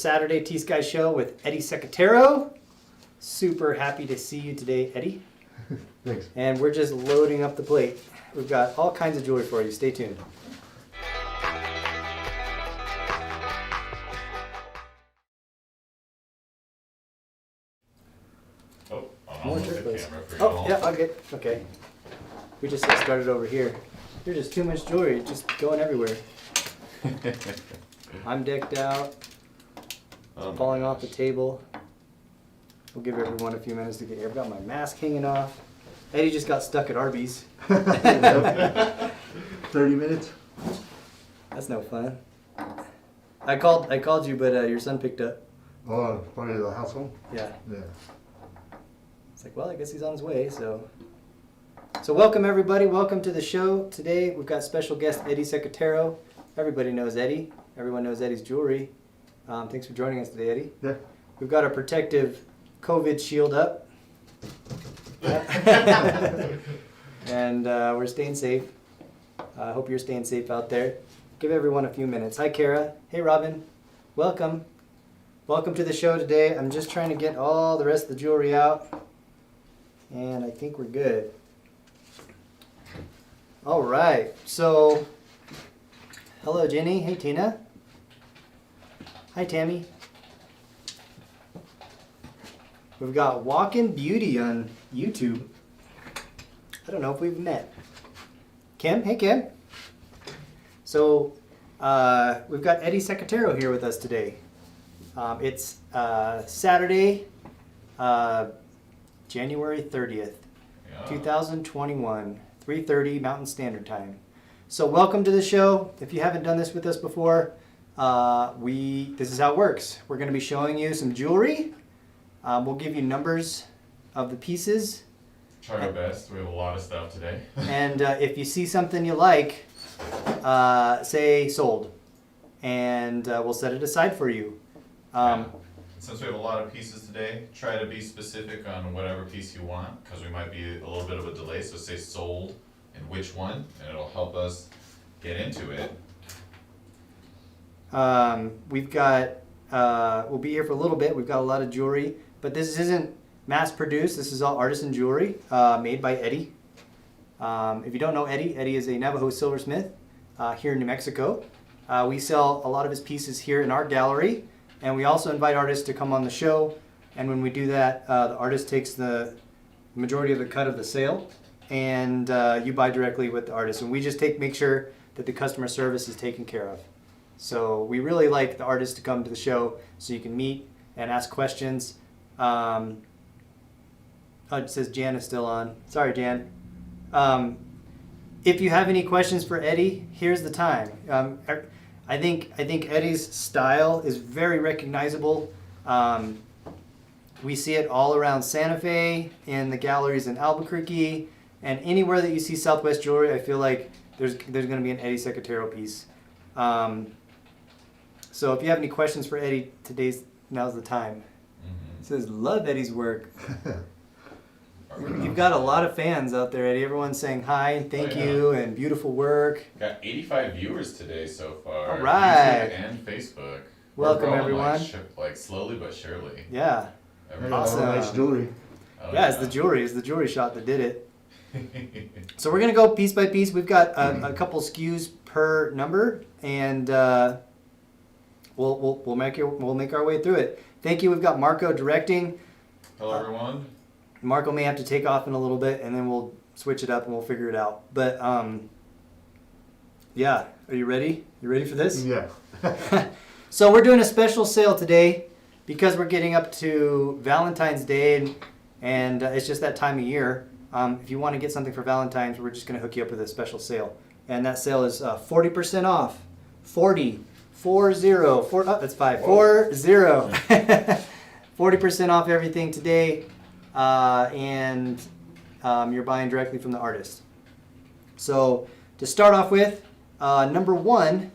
Saturday T.Skies show with Eddie Secatero. Super happy to see you today, Eddie. Thanks. And we're just loading up the plate. We've got all kinds of jewelry for you. Stay tuned. Oh, More the turquoise. camera for Oh, y'all. yeah, I'll get. Okay. We just started over here. There's just too much jewelry, just going everywhere. I'm decked out, Oh my falling off the gosh. table. We'll give everyone a few minutes to get here. I've got my mask hanging off. Eddie just got stuck at Arby's. 30 minutes? That's no fun. I called you, but your son picked up. Oh, part of the household? Yeah. Yeah. It's like, well, I guess he's on his way, so. So welcome everybody, welcome to the show. Today we've got special guest Eddie Secatero. Everybody knows Eddie. Everyone knows Eddie's jewelry. Thanks for joining us today, Eddie. Yeah. We've got our protective COVID shield up. And we're staying safe. I hope you're staying safe out there. Give everyone a few minutes. Hi, Kara. Hey, Robin. Welcome. Welcome to the show today. I'm just trying to get all the rest of the jewelry out. And I think we're good. All right. So, hello, Jenny. Hey, Tina. Hi, Tammy. We've got Walkin' Beauty on YouTube. I don't know if we've met. Kim? Hey, Kim. So, we've got Eddie Secatero here with us today. It's Saturday, January 30th, Yeah. 2021, 3:30 Mountain Standard Time. So welcome to the show. If you haven't done this with us before, this is how it works. We're going to be showing you some jewelry. We'll give you numbers of the pieces. Try our best. We have a lot of stuff today. And if you see something you like, say sold. And we'll set it aside for you. Since we have a lot of pieces today, try to be specific on whatever piece you want, because we might be a little bit of a delay. So say sold and which one, and it'll help us get into it. We've got, we'll be here for a little bit. We've got a lot of jewelry, but this isn't mass produced. This is all artisan jewelry made by Eddie. If you don't know Eddie, Eddie is a Navajo silversmith here in New Mexico. We sell a lot of his pieces here in our gallery, and we also invite artists to come on the show. And when we do that, the artist takes the majority of the cut of the sale, and you buy directly with the artist. And we just make sure that the customer service is taken care of. So we really like the artists to come to the show so you can meet and ask questions. Oh, it says Jan is still on. Sorry, Jan. If you have any questions for Eddie, here's the time. I think Eddie's style is very recognizable. We see it all around Santa Fe, in the galleries in Albuquerque, and anywhere that you see Southwest jewelry, I feel like there's going to be an Eddie Secatero piece. So if you have any questions for Eddie, now's the time. It says, love Eddie's work. You've got a lot of fans out there, Eddie. Everyone's saying hi and thank you and beautiful work. Got 85 viewers today so far. All right. YouTube and Facebook. Welcome, We're growing, everyone. like slowly but surely. Yeah. Awesome. Nice jewelry. Oh, Yeah, it's the jewelry. It's the jewelry shot that did it. So we're gonna go piece by piece. We've got a couple SKUs per number, and we'll make our way through it. Thank you. We've got Marco directing. Hello, everyone. Marco may have to take off in a little bit, and then we'll switch it up and we'll figure it out. But yeah, are you ready? You ready for this? Yeah. So we're doing a special sale today because we're getting up to Valentine's Day, and it's just that time of year. If you want to get something for Valentine's, we're just going to hook you up with a special sale. And that sale is 40% off. 40. 40. That's 5. 40. 40% off everything today. And you're buying directly from the artist. So to start off with, number one,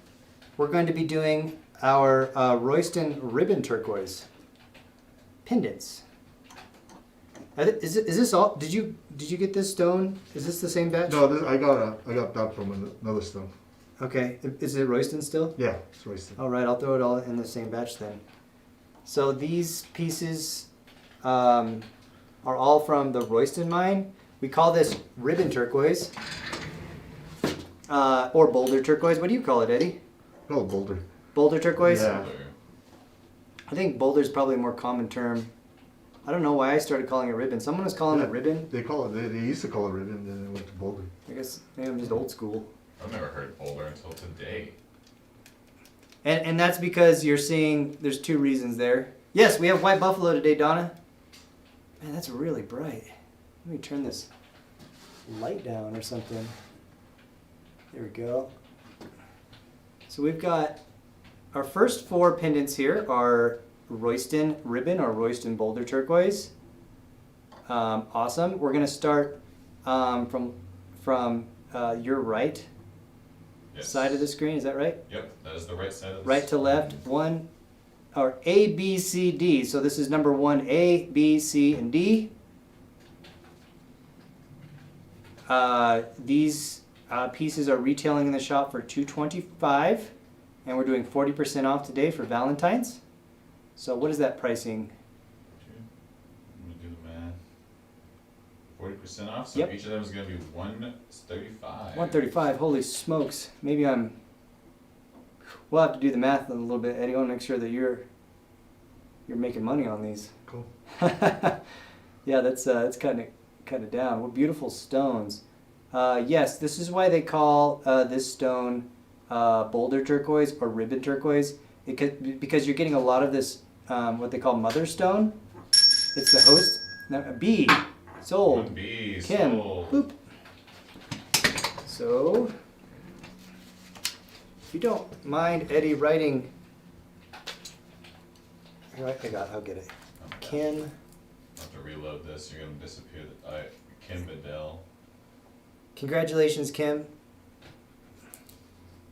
we're going to be doing our Royston ribbon turquoise pendants. Is this all? Did you get this stone? Is this the same batch? No, I got that from another stuff. Okay, is it Royston still? Yeah, it's Royston. All right, I'll throw it all in the same batch then. So these pieces are all from the Royston mine. We call this ribbon turquoise or boulder turquoise. What do you call it, Eddie? Oh, boulder. Boulder turquoise? Yeah. I think boulder is probably a more common term. I don't know why I started calling it ribbon. Someone was calling it ribbon. They call it. They used to call it ribbon, then it went to boulder. I guess maybe I'm just old school. I've never heard boulder until today. And that's because you're seeing, there's two reasons there. Yes, we have white buffalo today, Donna. Man, that's really bright. Let me turn this light down or something. There we go. So we've got our first 4 pendants here are Royston ribbon or Royston boulder turquoise. Awesome. We're gonna start from your right Yes. side of the screen. Is that right? Yep, that is the right side of the Right to left. One, or A, B, C, D. So this is number 1, A, B, C, and D. These pieces are retailing in the shop for $225, and we're doing 40% off today for Valentine's. So what is that pricing? Let me do the math. 40% off, so Yep. each of them is going to be $135. 135. Holy smokes! Maybe we'll have to do the math in a little bit, Eddie. I want to make sure that you're making money on these. Cool. Yeah, that's kind of down. What beautiful stones. Yes, this is why they call this stone boulder turquoise or ribbon turquoise. Because you're getting a lot of this what they call mother stone. It's the host. Now, B sold. 1B Kim. sold. Boop. So, if you don't mind Eddie writing, I'll get it. Okay. Kim. I'll have to reload this. You're going to disappear. Kim Bedell. Congratulations, Kim.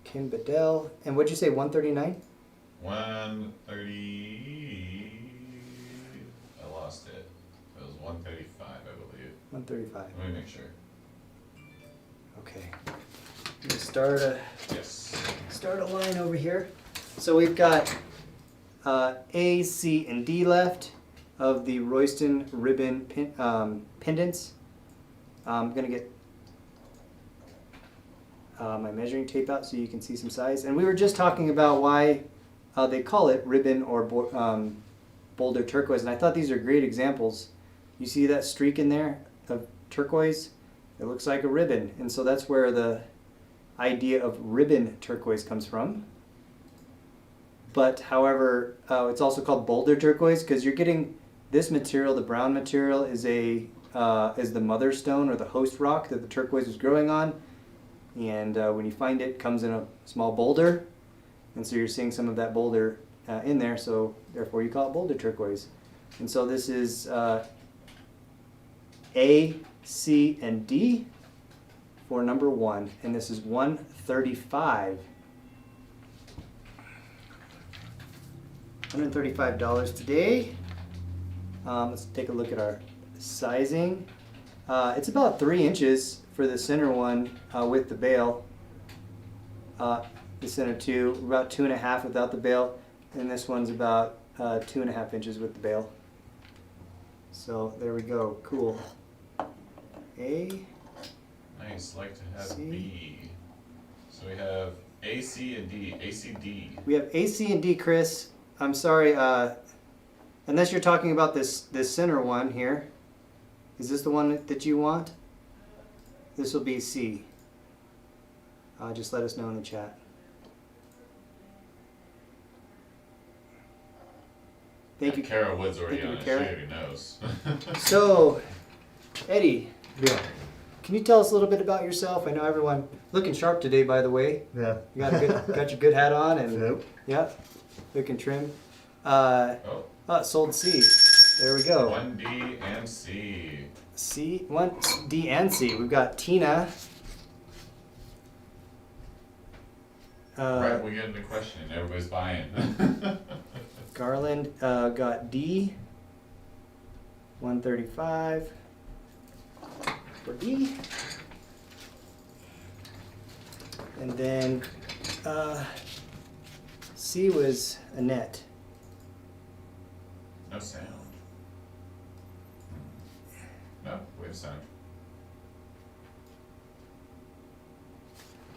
Kim Bedell. And what'd you say, 139? 130. I lost it. It was 135, I believe. 135. Let me make sure. Okay. I'm gonna Yes. start a line over here. So we've got A, C, and D left of the Royston ribbon pendants. I'm gonna get my measuring tape out so you can see some size. And we were just talking about why they call it ribbon or boulder turquoise. And I thought these are great examples. You see that streak in there of turquoise? It looks like a ribbon. And so that's where the idea of ribbon turquoise comes from. But however, it's also called boulder turquoise because you're getting this material, the brown material, is the mother stone or the host rock that the turquoise is growing on. And when you find it, it comes in a small boulder. And so you're seeing some of that boulder in there, so therefore you call it boulder turquoise. And so this is A, C, and D for number 1. And this is 135. $135 today. Let's take a look at our sizing. It's about 3 inches for the center one with the bail. The center 2, about 2.5 without the bail, and this one's about 2.5 inches with the bail. So there we go. Cool. A. Nice. Like to have C. B. So we have A, C, and D. A, C, D. We have A, C, and D, Chris. I'm sorry, unless you're talking about this center one here. Is this the one that you want? This will be C. Just let us know in the chat. Thank you. Kara Wood's already Thank you, on it. She Kara. already knows. So, Eddie, Yeah. can you tell us a little bit about yourself? I know everyone looking sharp today, by the way. Yeah. You got your good hat on and Yep. yep, looking trim. Oh, Sold C. There we go. 1D and C. C, 1, D, and C. We've got Tina. Right, we get into questioning. Everybody's buying. Garland got D. 135 for D. And then C was Annette. sound. No, we have sound.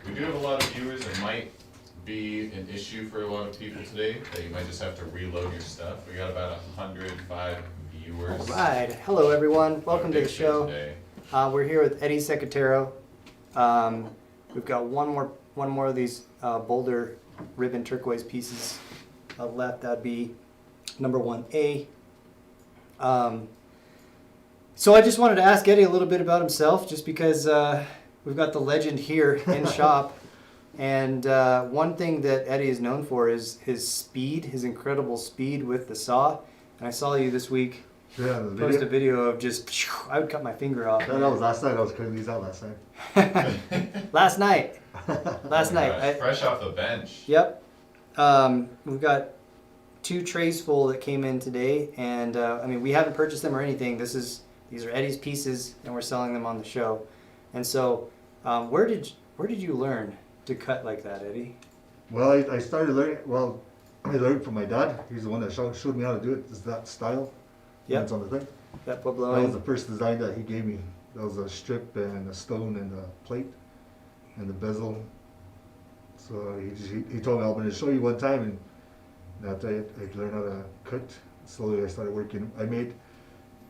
We do have a lot of viewers. It might be an issue for a lot of people today that you might just have to reload your stuff. We got about 105 viewers. All right. Hello, everyone. Welcome to the Big show. today. We're here with Eddie Secatero. We've got one more of these boulder ribbon turquoise pieces left. That'd be number 1A. So I just wanted to ask Eddie a little bit about himself, just because we've got the legend here in shop. And one thing that Eddie is known for is his speed, his incredible speed with the saw. And I saw you this week Yeah, the post a video. video of just, I would cut my finger off. That was last night. I was cutting these out last night. Last night. Last Oh my night. gosh, fresh off the bench. Yep. We've got 2 trays full that came in today, and I mean, we haven't purchased them or anything. These are Eddie's pieces, and we're selling them on the show. And so, where did you learn to cut like that, Eddie? Well, I started learning. Well, I learned from my dad. He's the one that showed me how to do it. Is that style? Yep. That's on the thing. That That was Puebloan. the first design that he gave me. That was a strip and a stone and a plate and the bezel. So he told me, I'm going to show you one time, and after I learned how to cut, slowly I started working. I made,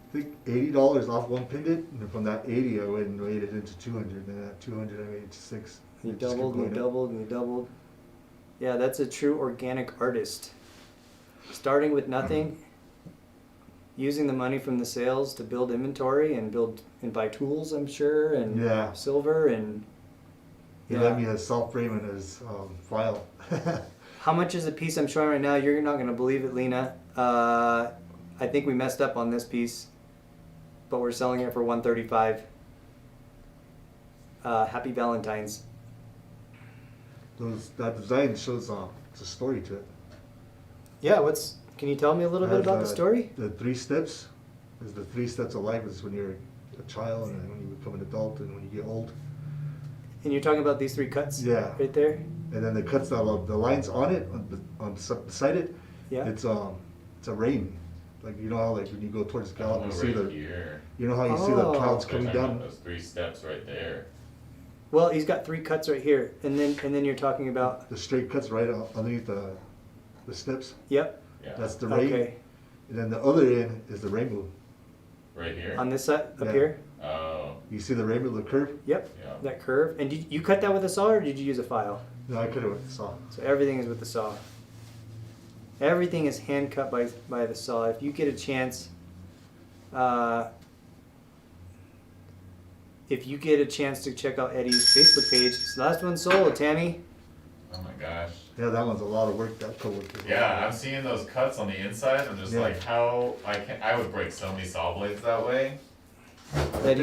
I think, $80 off one pendant, and from that 80 I went and made it into 200, and at 200 I made 6. You It just kept doubled, and you going up. doubled, and you doubled. Yeah, that's a true organic artist. Starting with nothing, using the money from the sales to build inventory and buy tools, I'm sure, and Yeah. silver and. He lent me a salt frame and his file. How much is a piece I'm showing right now? You're not going to believe it, Lena. I think we messed up on this piece, but we're selling it for $135. Happy Valentine's. That design shows it's a story to it. Yeah, can you tell me a little bit Has, about the story? The 3 steps is the 3 steps of life. Is when you're a child, and then when you become an adult, and when you get old. And you're talking about these 3 cuts? Yeah. Right there? And then the cuts the lines on it, beside it, Yeah. it's a rain. Like, you know how, like, when you go towards the Gallup, Oh, you see right the, here. you know how you see the Oh. clouds We're coming talking about down. those 3 steps right there. Well, he's got 3 cuts right here. And then you're talking about. The straight cuts right underneath the steps. Yep. Yeah. That's the rain. Okay. And then the other end is the rainbow. Right here. On this side up Yeah. here? Oh, You see the rainbow, the curve? Yep. yeah. That curve. And did you cut that with a saw or did you use a file? No, I could have saw. So everything is with the saw. Everything is hand cut by the saw. If you get a chance, to check out Eddie's Facebook page, it's the last one sold, Tammy. Oh my gosh. Yeah, that one's a lot of work. That could work. Yeah, I'm seeing those cuts on the inside. I'm just Yeah. like, how I would break so many saw blades that way. Do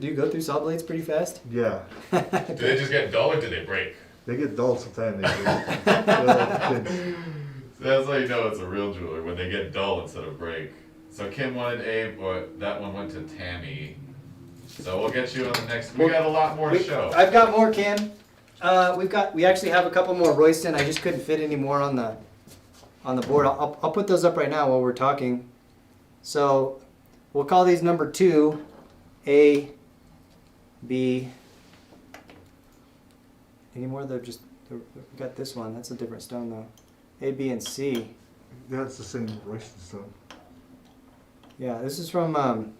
you go through saw blades pretty fast? Yeah. Do they just get dull or do they break? They get dull sometimes. They do. That's how you know it's a real jeweler, when they get dull instead of break. So Kim wanted A, but that one went to Tammy. So we'll get you on the next. We got a lot more to show. I've got more, Kim. We actually have a couple more Royston. I just couldn't fit any more on the board. I'll put those up right now while we're talking. So we'll call these number 2, A, B. Any more? We got this one. That's a different stone though. A, B, and C. Yeah, it's the same Royston stone. Yeah, this is from.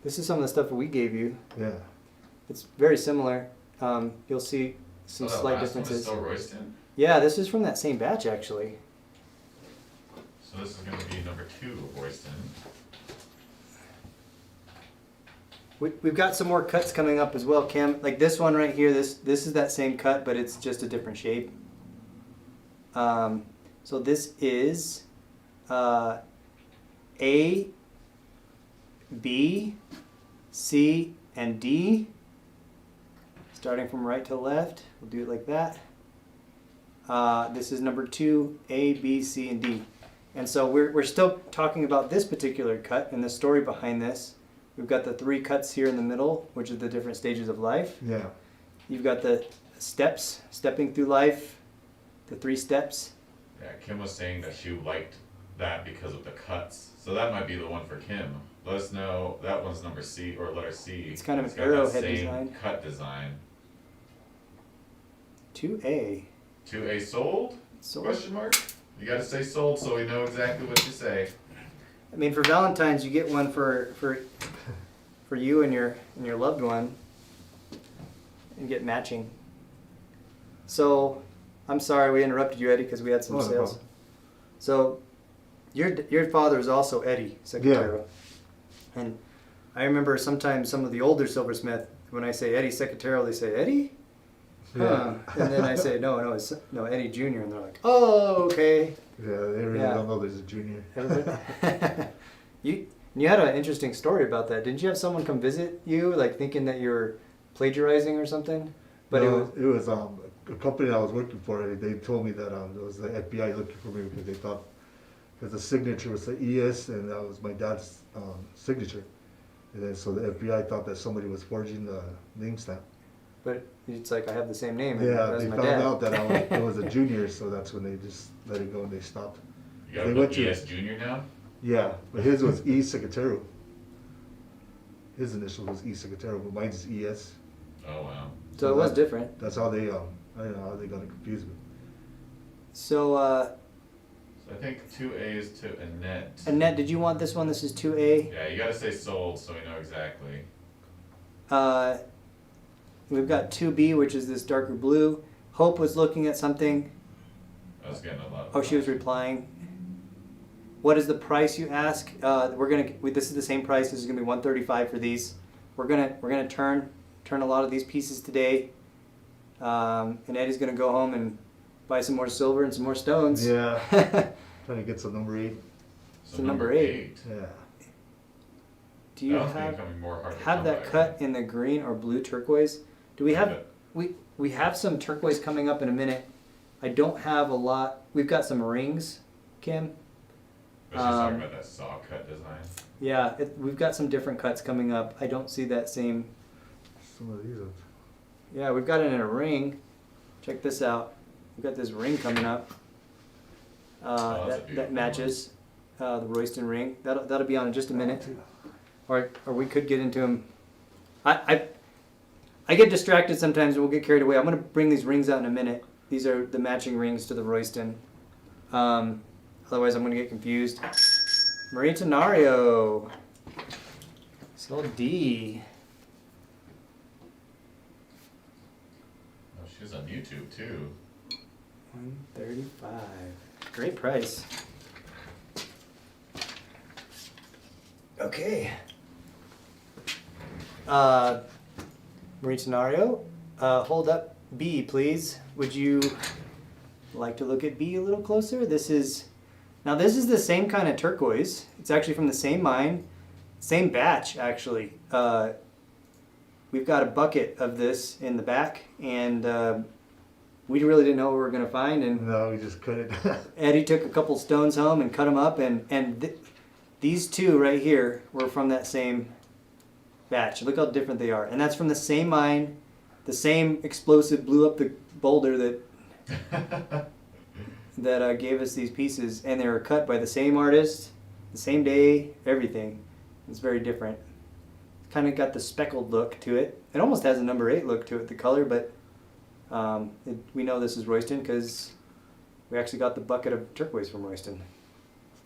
This is some of the stuff that we gave you. Yeah. It's very similar. You'll see some So that slight last one is differences. still Royston? Yeah, this is from that same batch actually. So this is going to be number 2 of Royston. We've got some more cuts coming up as well, Kim. Like this one right here. This is that same cut, but it's just a different shape. So this is A, B, C, and D. Starting from right to left, we'll do it like that. This is number 2, A, B, C, and D. And so we're still talking about this particular cut and the story behind this. We've got the 3 cuts here in the middle, which are the different stages of life. Yeah. You've got the stepping through life, the 3 steps. Yeah, Kim was saying that she liked that because of the cuts. So that might be the one for Kim. Let us know, that one's number C, or letter C. It's kind of an got that arrowhead same design. cut desigin. 2A. 2A sold? Sold. Question mark? You gotta say sold so we know exactly what you say. I mean, for Valentine's, you get one for you and your loved one, and get matching. So, I'm sorry we interrupted you, Eddie, because we had some Oh, no sales. problem. So, your father is also Eddie Secatero, and I remember sometimes some of the older silversmith, when I say Eddie Secatero, they say Eddie. Yeah. And then I say no, Eddie Jr. and they're like, oh, okay. Yeah, they really Yeah. don't know there's a junior. You had an interesting story about that. Didn't you have someone come visit you, like thinking that you're plagiarizing or something? But No, it was a company I was working for. They told me that it was the FBI looking for me because they thought because the signature was the ES and that was my dad's signature. And then so the FBI thought that somebody was forging the name stamp. But it's like I have the same name. Yeah, as they my found dad. out that I was a junior, so that's when they just let it go and they stopped. You gotta They put went to- ES Junior now? Yeah, but his was E. Secatero. His initial was E. Secatero, but mine's is ES. Oh, wow. So it was different. That's how they, I don't know how they got it confused. So So I think 2A is to Annette. Annette, did you want this one? This is 2A. Yeah, you gotta say sold so we know exactly. We've got 2B, which is this darker blue. Hope was looking at something. I was getting a lot of. Oh, she was replying. What is the price, you ask? This is the same price. This is gonna be $135 for these. We're gonna turn a lot of these pieces today. And Eddie's gonna go home and buy some more silver and some more stones. Yeah, trying to get some number 8. So So number 8. Yeah. Do you That's have becoming more hard to have come that by. cut in the green or blue turquoise? Do we have Yeah. we have some turquoise coming up in a minute. I don't have a lot. We've got some rings, Kim. But she's talking about that saw cut design. Yeah, we've got some different cuts coming up. I don't see that same. Some of these are. Yeah, we've got it in a ring. Check this out. We've got this ring coming up. Oh, that's a That beautiful matches the Royston ring. That'll be on in just a minute. Or we could get into them. I get distracted sometimes and we'll get carried away. I'm gonna bring these rings out in a minute. These are the matching rings to the Royston. Otherwise I'm gonna get confused. Marie Tenario. Sold D. Oh, she's on YouTube too. 135. Great price. Okay. Marie Tenario, hold up B, please. Would you like to look at B a little closer? This is the same kind of turquoise. It's actually from the same mine, same batch actually. We've got a bucket of this in the back, and we really didn't know what we were gonna find. And No, we just couldn't. Eddie took a couple stones home and cut them up, and these two right here were from that same batch. Look how different they are, and that's from the same mine. The same explosive blew up the boulder that gave us these pieces, and they were cut by the same artist, the same day, everything. It's very different. Kind of got the speckled look to it. It almost has a number 8 look to it, the color, but we know this is Royston because we actually got the bucket of turquoise from Royston.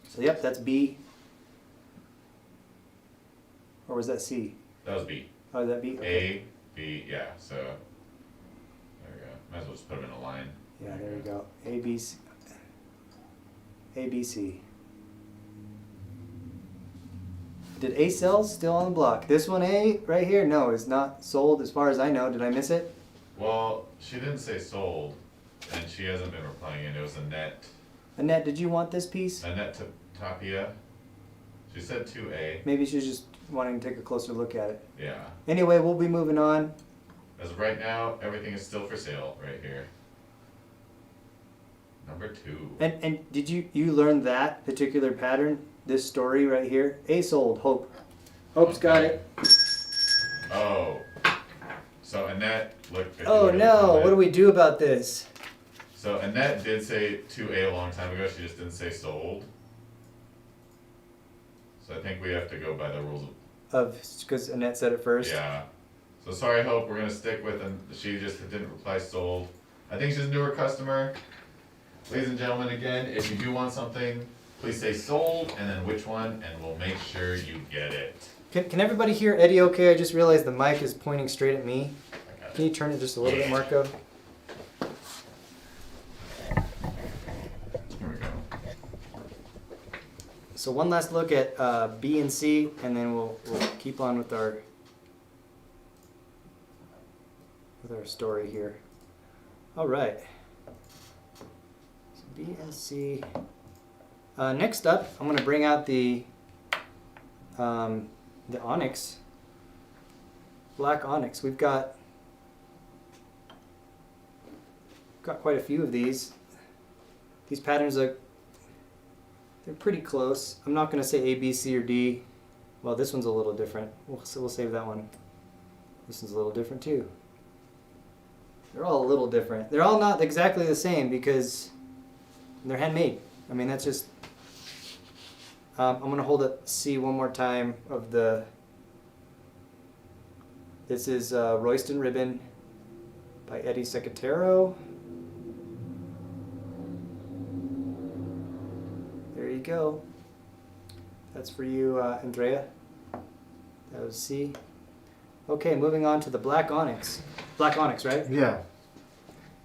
So yep, that's B. Or was that C? That was B. Oh, is that B? Okay. A, B, yeah, so there we go. Might as well just put them in a line. Yeah, there we go. A, B, C. A, B, C. Did A sell? Still on the block. This one, A, right here, no, is not sold as far as I know. Did I miss it? Well, she didn't say sold, and she hasn't been replying in. It was Annette. Annette, did you want this piece? Annette Tapia. She said 2A. Maybe she's just wanting to take a closer look at it. Yeah. Anyway, we'll be moving on. As of right now, everything is still for sale right here. Number 2. And did you learn that particular pattern? This story right here? A sold, Hope. Hope's got it. Oh. So Annette, look. if you Oh look at the no, comment- what do we do about this? So Annette did say 2A a long time ago. She just didn't say sold. So I think we have to go by the rules Because Annette said it first. Yeah. So sorry, Hope, we're gonna stick with, and she just didn't reply sold. I think she's a newer customer. Ladies and gentlemen, again, if you do want something, please say sold, and then which one, and we'll make sure you get it. Can everybody hear Eddie okay? I just realized the mic is pointing straight at me. I got Can you turn it just a little bit, Marco? Here we go. So one last look at B and C, and then we'll keep on with our story here. All right. So B and C. Next up, I'm going to bring out the Onyx, black Onyx. We've got quite a few of these. These patterns they're pretty close. I'm not going to say A, B, C, or D. Well, this one's a little different. We'll save that one. This one's a little different too. They're all a little different. They're all not exactly the same because they're handmade. I mean, that's just... I'm going to hold up C one more time of the... This is Royston ribbon by Eddie Secatero. There you go. That's for you, Andrea. That was C. Okay, moving on to the black onyx. Black onyx, right? Yeah.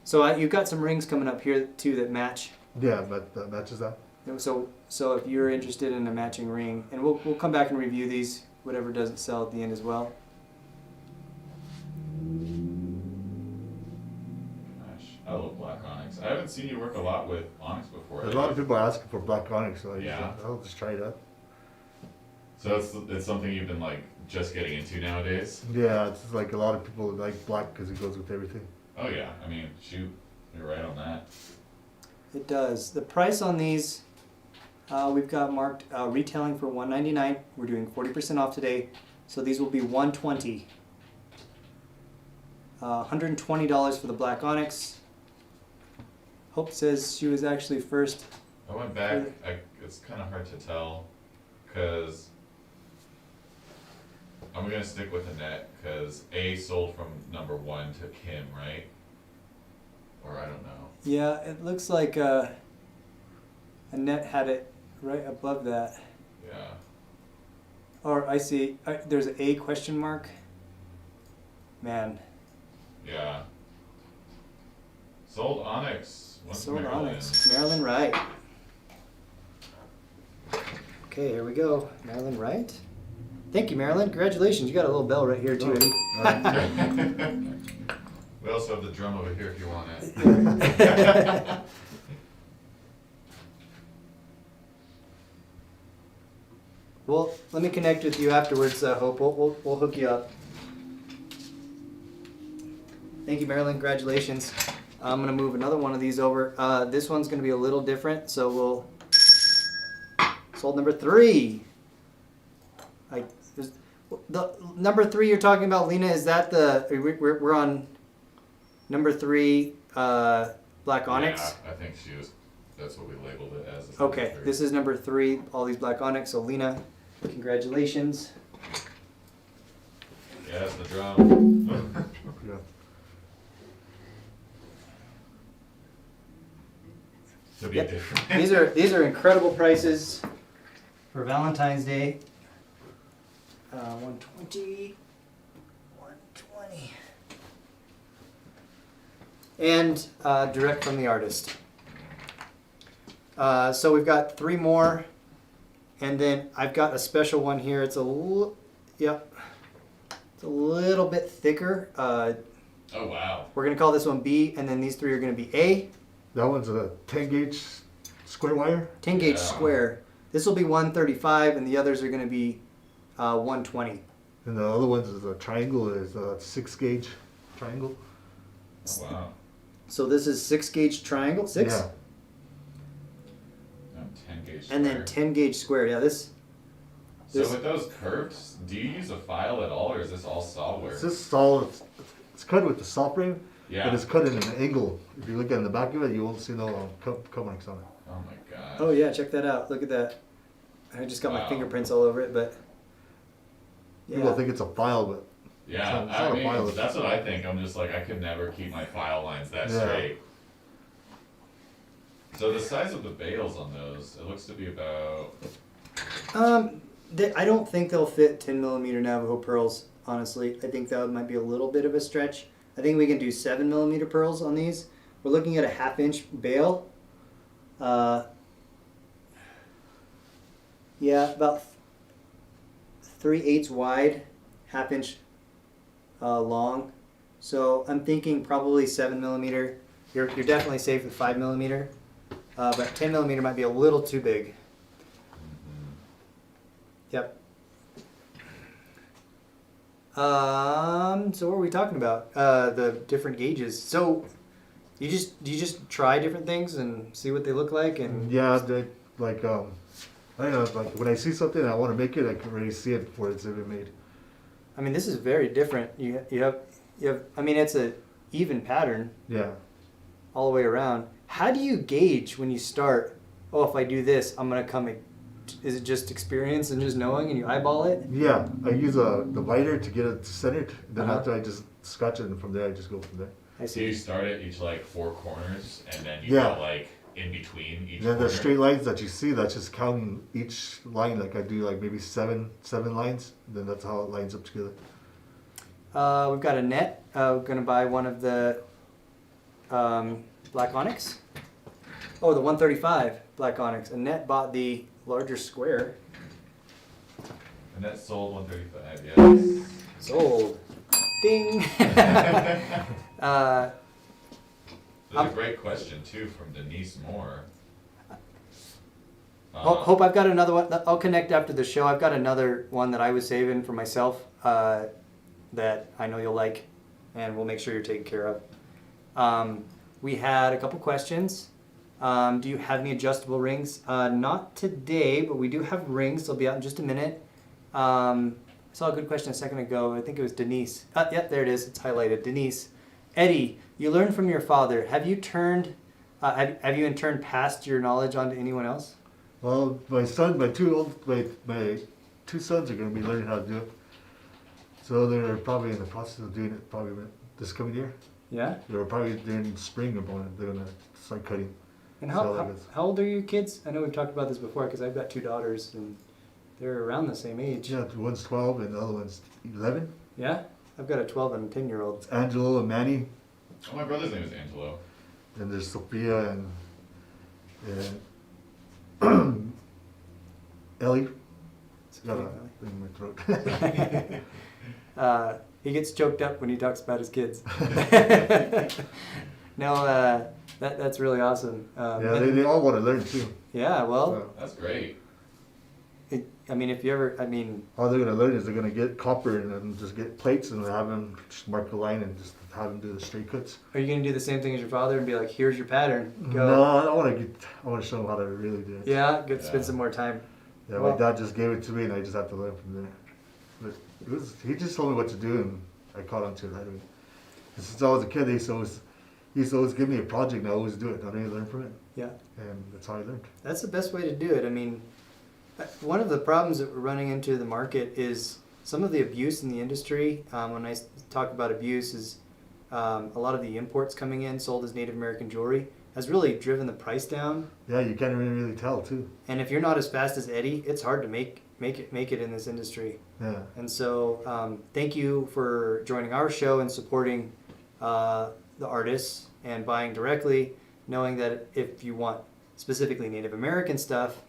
So you've got some rings coming up here too that match. Yeah, that matches that. So if you're interested in a matching ring, and we'll come back and review these, whatever doesn't sell at the end as well. Gosh, I love black onyx. I haven't seen you work a lot with onyx before. A lot of people are asking for black onyx, so I'll just try it out. So it's something you've been like just getting into nowadays? Yeah, it's like a lot of people like black because it goes with everything. Oh yeah, I mean, shoot, you're right on that. It does. The price on these, we've got marked retailing for $199. We're doing 40% off today, so these will be $120. $120 for the black onyx. Hope says she was actually first. I went back, it's kind of hard to tell, because I'm going to stick with Annette, because A sold from number 1 to Kim, right? Or I don't know. Yeah, it looks like Annette had it right above that. Yeah. Or I see, there's an A question mark. Man. Yeah. Sold Onyx. Sold Onyx. Marilyn Wright. Okay, here we go. Marilyn Wright. Thank you, Marilyn. Congratulations. You got a little bell right here, too. We also have the drum over here if you want it. Well, let me connect with you afterwards, Hope. We'll hook you up. Thank you, Marilyn. Congratulations. I'm going to move another one of these over. This one's going to be a little different, so we'll... Sold number 3. The number 3 you're talking about, Lena, is that the... We're on number 3, Black Onyx? Yeah, I think that's what we labeled it as. Okay, this is number 3, all these Black Onyx. So, Lena, congratulations. Yes, the drum. Yeah. To be Yep. different. These are incredible prices for Valentine's Day. 120, 120, and direct from the artist. So we've got 3 more, and then I've got a special one here. It's a little bit thicker. Oh wow. We're gonna call this one B, and then these 3 are gonna be A. That one's a 10 gauge square wire. 10 gauge Yeah. square. This will be 135, and the others are gonna be 120. And the other ones is a triangle, is a 6 gauge triangle. Oh, wow. So this is 6 gauge triangle, 6? Yeah. No, 10 gauge And then square. 10 gauge square. Yeah, this. So with those curves, do you use a file at all, or is this all solid? It's just solid. It's cut with the saw frame, Yeah. but it's cut in an angle. If you look at the back of it, you won't see no cut marks on it. Oh my god. Oh yeah, check that out. Look at that. I just got my Wow. fingerprints all over it, but People think it's a file, but Yeah, It's not a I file. mean, that's what I think. I'm just like, I could never keep my file lines that Yeah. straight. So the size of the bales on those, it looks to be about, I don't think they'll fit 10mm Navajo pearls. Honestly, I think that might be a little bit of a stretch. I think we can do 7mm pearls on these. We're looking at a 1/2 inch bale. Yeah, about 3/8 wide, 1/2 inch long. So I'm thinking probably 7mm. You're definitely safe with 5mm, but 10mm might be a little too big. Yep. So what were we talking about? The different gauges. So do you just try different things and see what they look like and yeah, they, like I don't know, like when I see something and I want to make it, I can already see it before it's ever made. I mean, this is very different. You have I mean, it's a even pattern Yeah. all the way around. How do you gauge when you start? Oh, if I do this, I'm gonna come. Is it just experience and just knowing, and you eyeball it? Yeah, I use a divider to get it centered. Then Uh-huh. after I just scotch it, and from there I just go from there. I so you see. start at each like 4 corners and then you Yeah. go like in between each Then corner. the straight lines that you see, that's just counting each line. Like I do like maybe seven lines. Then that's how it lines up together. We've got a net. We're gonna buy one of the black onyx. Oh, the 135 black onyx. Annette bought the larger square. And that's sold 135, yes. Sold. Ding. There's a great question too from Denise Moore. Hope I've got another one. I'll connect after the show. I've got another one that I was saving for myself that I know you'll like, and we'll make sure you're taken care of. We had a couple questions. Do you have any adjustable rings? Not today, but we do have rings. They'll be out in just a minute. I saw a good question a second ago. I think it was Denise. Yep, there it is. It's highlighted. Denise. Two you learned from your father. Have you turned? Have you in turn passed your knowledge on to anyone else? Well, my two sons are going to be learning how to do it. So they're probably in the process of doing it probably this coming year. Yeah. They're probably during spring or morning. They're going to start cutting. And So that is- how old are your kids? I know we've talked about this before because I've got 2 daughters and they're around the same age. Yeah, one's 12 and the other one's 11. Yeah? I've got a 12 and a 10-year-old. It's Angelo and Manny. Oh, my brother's name is Angelo. And there's Sophia and Ellie. Got a thing in my throat. He gets choked up when he talks about his kids. No, that's really awesome. Yeah, they all want to learn too. Yeah, well, So, That's great. I mean, if you ever, I mean, all they're going to learn is they're going to get copper and then just get plates and have them just mark the line and just have them do the straight cuts. are you going to do the same thing as your father and be like, here's your pattern? Go. No, I want to show them how to really do it. Yeah, good. Yeah. Spend some more time. Yeah, Well- my dad just gave it to me and I just have to learn from there. But he just told me what to do and I caught on to it right away. And since I was a kid, he used to always give me a project and I always do it. I didn't learn from it. Yeah. And that's how I learned. That's the best way to do it. I mean, one of the problems that we're running into the market is some of the abuse in the industry. When I talk about abuse, is a lot of the imports coming in sold as Native American jewelry has really driven the price down. Yeah, you can't really tell too. And if you're not as fast as Eddie, it's hard to make it in this industry. Yeah. And so, thank you for joining our show and supporting the artists and buying directly, knowing that if you want specifically Native American stuff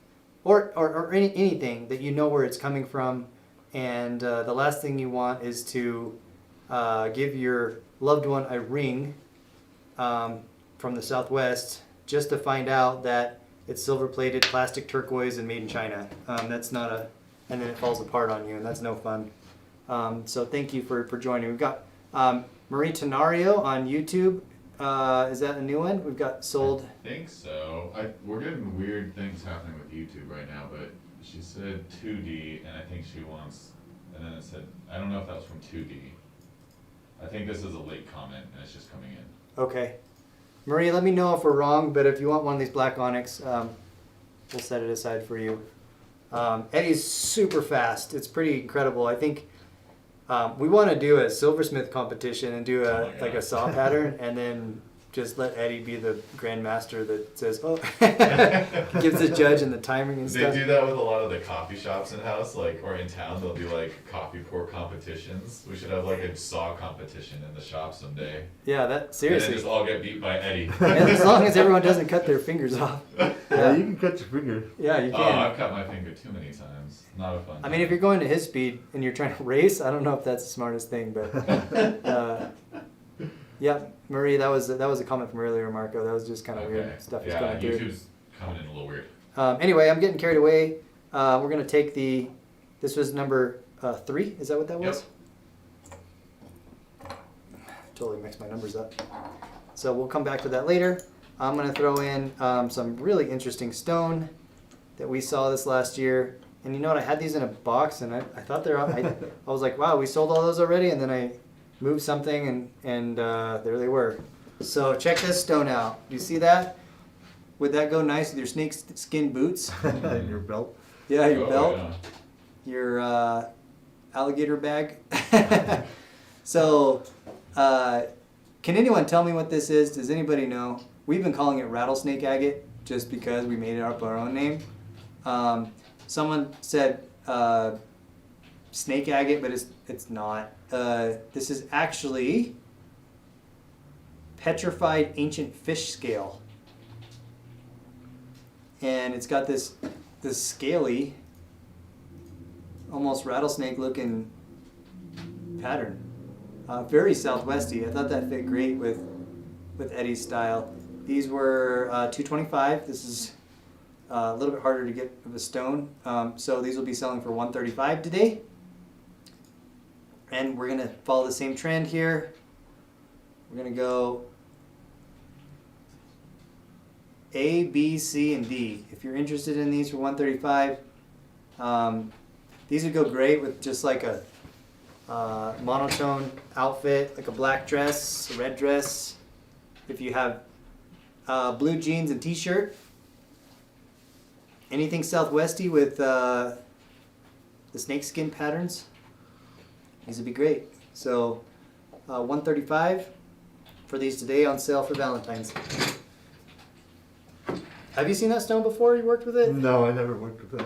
or anything, that you know where it's coming from. And the last thing you want is to give your loved one a ring from the Southwest just to find out that it's silver-plated, plastic turquoise, and made in China. That's not a... And then it falls apart on you, and that's no fun. So thank you for joining. We've got Marie Tenario on YouTube. Is that a new one? We've got sold. I think so. We're getting weird things happening with YouTube right now, but she said 2D, and I think she wants, and then it said, I don't know if that was from 2D. I think this is a late comment, and it's just coming in. Okay. Marie, let me know if we're wrong, but if you want one of these black onyx, we'll set it aside for you. Eddie's super fast. It's pretty incredible. I think we want to do a silversmith competition and do Oh my like a God. saw pattern, and then just let Eddie be the grandmaster that says, "Oh," gives the judge and the timing and They stuff. do that with a lot of the coffee shops in house, like, or in town. They'll do like coffee pour competitions. We should have like a saw competition in the shop someday. Yeah, that And then seriously. just all get beat by Eddie. And as long as everyone doesn't cut their fingers off. Yeah, you can cut your finger. Yeah, you Oh, can. I've cut my finger too many times. Not a fun. I mean, if you're going to his speed and you're trying to race, I don't know if that's the smartest thing, but yeah, Marie, that was a comment from earlier, Marco. That was just kind of weird stuff he's Yeah, going through. YouTube's coming in a little weird. Anyway, I'm getting carried away. We're gonna take this was number 3. Is that what that was? Totally mixed my numbers up. So we'll come back to that later. I'm gonna throw in some really interesting stone that we saw this last year. And you know what? I had these in a box, and I thought I was like, wow, we sold all those already. And then I moved something, and there they were. So check this stone out. Do you see that? Would that go nice with your snake skin boots? In your belt. Yeah, your Oh, belt, yeah. your alligator bag. So, can anyone tell me what this is? Does anybody know? We've been calling it Rattlesnake Agate just because we made it up our own name. Someone said snake agate, but it's not. This is actually petrified ancient fish scale, and it's got this scaly, almost rattlesnake looking pattern. Very southwesty. I thought that fit great with Eddie's style. These were $225. This is a little bit harder to get of a stone, so these will be selling for $135 today. And we're gonna follow the same trend here. We're gonna go A, B, C, and D. If you're interested in these for $135, these would go great with just like a monotone outfit, like a black dress, a red dress. If you have blue jeans and t-shirt, anything southwesty with the snakeskin patterns, these would be great. So $135 for these today, on sale for Valentine's. Have you seen that stone before? You worked with it? No, I never worked with that.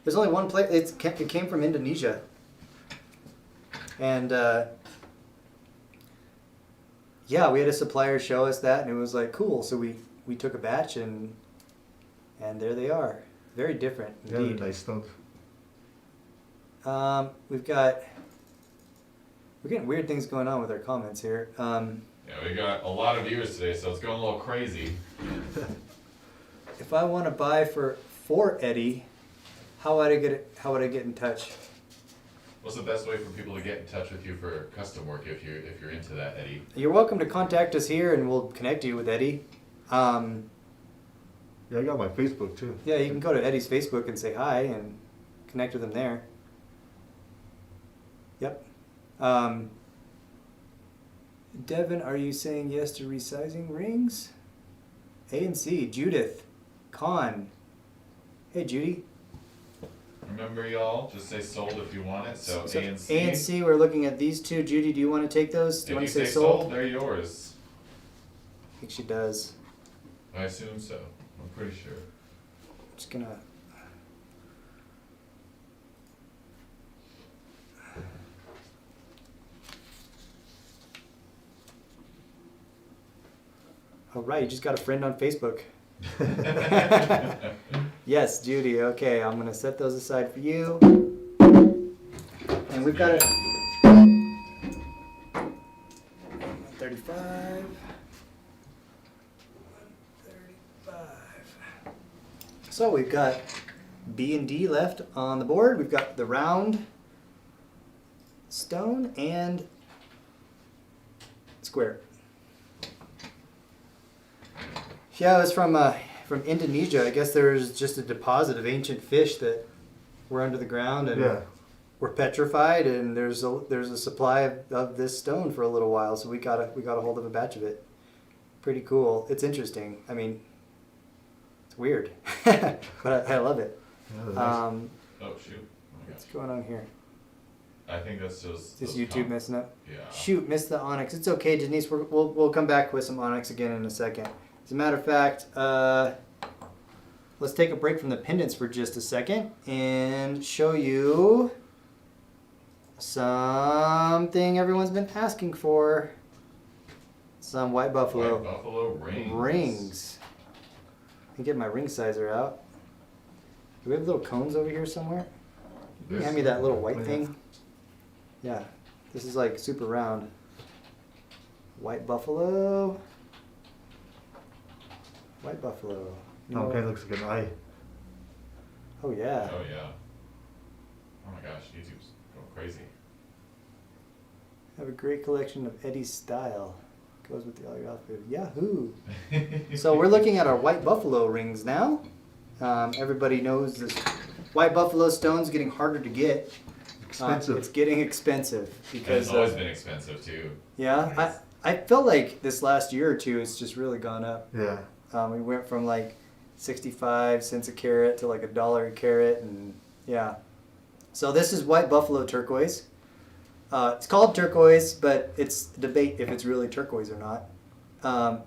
There's only one place. It came from Indonesia. And yeah, we had a supplier show us that, and it was like cool. So we took a batch, and there they are. Very different Yeah, indeed. nice stones. We're getting weird things going on with our comments here. Yeah, we got a lot of viewers today, so it's going a little crazy. If I want to buy for Eddie, how would I get in touch? What's the best way for people to get in touch with you for custom work if you're into that, Eddie? You're welcome to contact us here, and we'll connect you with Eddie. Yeah, I got my Facebook too. Yeah, you can go to Eddie's Facebook and say hi and connect with him there. Yep. Devin, are you saying yes to resizing rings? A and C, Judith, Con. Hey, Judy. Remember, y'all, just say sold if you want it. So A and C. A and C, we're looking at these two. Judy, do you want to take those? Do you If want you to say say sold? sold, they're yours. I think she does. I assume so. I'm pretty sure. Just gonna. All right, you just got a friend on Facebook. Yes, Judy. Okay, I'm gonna set those aside for you. And we've got it. 35. 35. So we've got B and D left on the board. We've got the round stone and square. Yeah, it was from Indonesia. I guess there's just a deposit of ancient fish that were under the ground and Yeah. were petrified, and there's a supply of this stone for a little while. So we got a hold of a batch of it. Pretty cool. It's interesting. I mean, it's weird, but I love it. Yeah, they're nice. Oh, shoot. Oh my What's gosh. going on here? I think that's just. Is this those YouTube messing up? Yeah. Shoot, missed the onyx. It's okay, Denise. We'll come back with some onyx again in a second. As a matter of fact, let's take a break from the pendants for just a second and show you something everyone's been asking for. Some white buffalo. White buffalo rings. Rings. Let me get my ring sizer out. Do we have little cones over here somewhere? Can you hand me that little white thing? Yeah. This is like super round. White buffalo. White buffalo. You Oh, know- okay, looks like an eye. Oh yeah. Oh yeah. Oh my gosh, YouTube's going crazy. Have a great collection of Eddie's style. Goes with the other outfit. Yahoo! So we're looking at our white buffalo rings now. Everybody knows this white buffalo stone's getting harder to get. Expensive. It's getting expensive And because it's always been expensive too. yeah. I felt like this last year or two it's just really gone up. Yeah. We went from like 65 cents a carat to like $1 a carat, and yeah. So this is white buffalo turquoise. It's called turquoise, but it's a debate if it's really turquoise or not.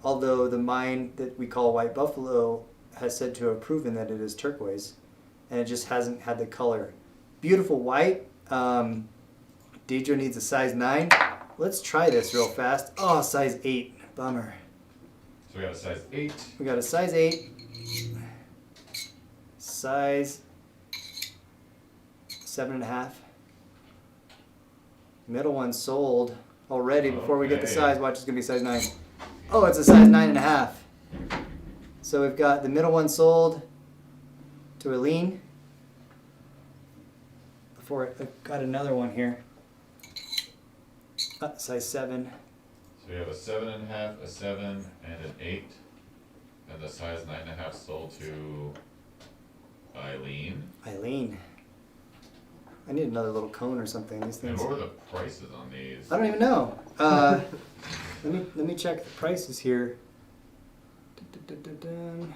Although the mine that we call white buffalo has said to have proven that it is turquoise, and it just hasn't had the color. Beautiful white. Deidre needs a size 9. Let's try this real fast. Oh, size 8. Bummer. So we got a size 8. We got a size 8. Size 7.5. Middle one sold already before we get the Okay. size. Watch, it's gonna be size 9. Oh, it's a size 9.5. So we've got the middle one sold to Eileen. Before I got another one here. Size 7. So we have a 7.5, a 7, and an 8. And the size 9.5 sold to Eileen. Eileen. I need another little cone or something. These And things. what were the prices on these? I don't even know. Let me check the prices here. Dun-dun-dun-dun.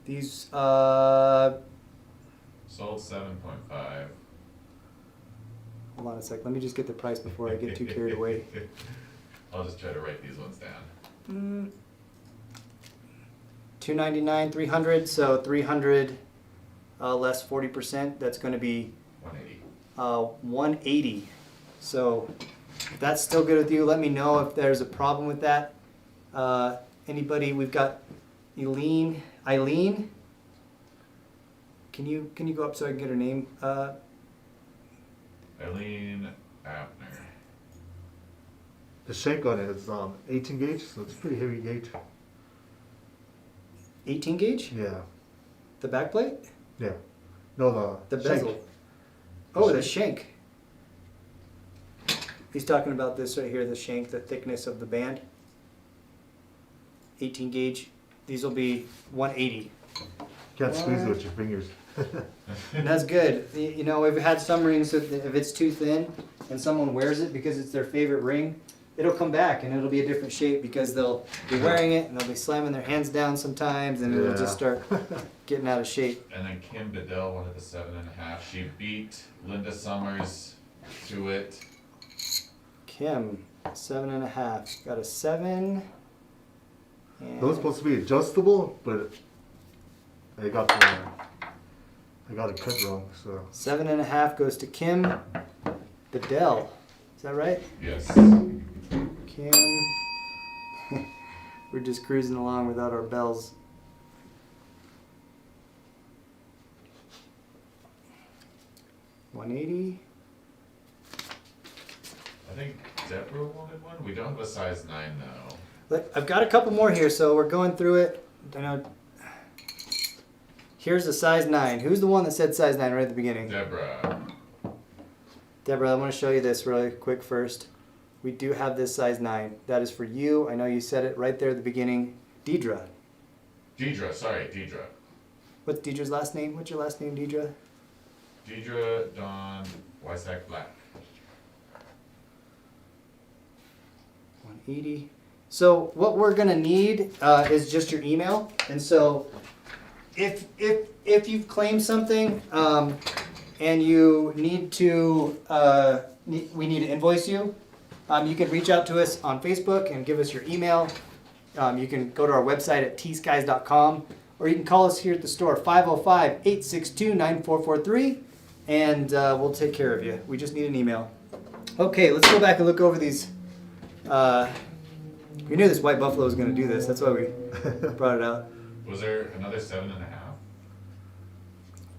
These Sold 7.5. hold on a sec. Let me just get the price before I get too carried away. I'll just try to write these ones down. $299, $300. So $300 less 40%. That's going to be 180. $180. So if that's still good with you, let me know if there's a problem with that. Anybody? We've got Eileen. Can you go up so I can get her name? Eileen Abner. The shank on it is 18 gauge, so it's pretty heavy gauge. 18 gauge? Yeah. The back plate? Yeah. No, The shank. bezel. Oh, the shank. He's talking about this right here, the shank, the thickness of the band. 18 gauge. These will be 180. Can't squeeze it with your fingers. And that's good. You know, we've had some rings that if it's too thin and someone wears it because it's their favorite ring, it'll come back and it'll be a different shape because they'll be wearing it and they'll be slamming their hands down sometimes and it'll just start getting out of shape. And then Kim Bedell wanted the 7.5. She beat Linda Summers to it. Kim, 7.5. Got a 7. And Those supposed to be adjustable, but I got it cut wrong. So 7.5 goes to Kim Bedell. Is that right? Yes. Kim. We're just cruising along without our bells. $180. I think Deborah wanted one. We don't have a size 9 though. Look, I've got a couple more here, so we're going through it. I know. Here's a size 9. Who's the one that said size 9 right at the beginning? Deborah. Deborah, I want to show you this really quick first. We do have this size 9. That is for you. I know you said it right there at the beginning. Deidre. Deidre. What's Deidre's last name? What's your last name, Deidre? Deidre Dawn Wysack Black. 180. So what we're gonna need is just your email. And so if you've claimed something and you need to, we need to invoice you, you can reach out to us on Facebook and give us your email. You can go to our website at TSkies.com, or you can call us here at the store, 505-862-9443, and we'll take care of you. We just need an email. Okay, let's go back and look over these. We knew this white buffalo was going to do this. That's why we brought it out. Was there another 7.5?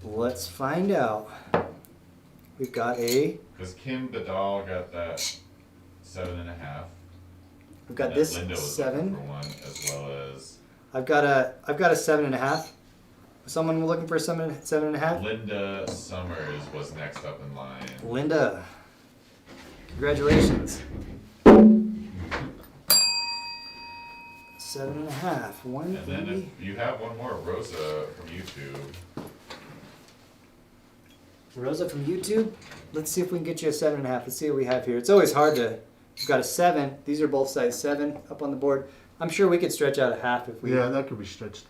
Let's find out. We've got a. Because Kim the doll got that 7.5. We've got And this Linda was 7. looking for one, as well as I've got a 7.5. Someone looking for a 7.5. Linda Summers was next up in line. Linda, congratulations. 7.5. One. And then if you have one more, Rosa from YouTube. Rosa from YouTube. Let's see if we can get you a 7.5. Let's see what we have here. It's always hard to. We've got a 7. These are both size 7 up on the board. I'm sure we could stretch out a half if we. Yeah, that could be stretched.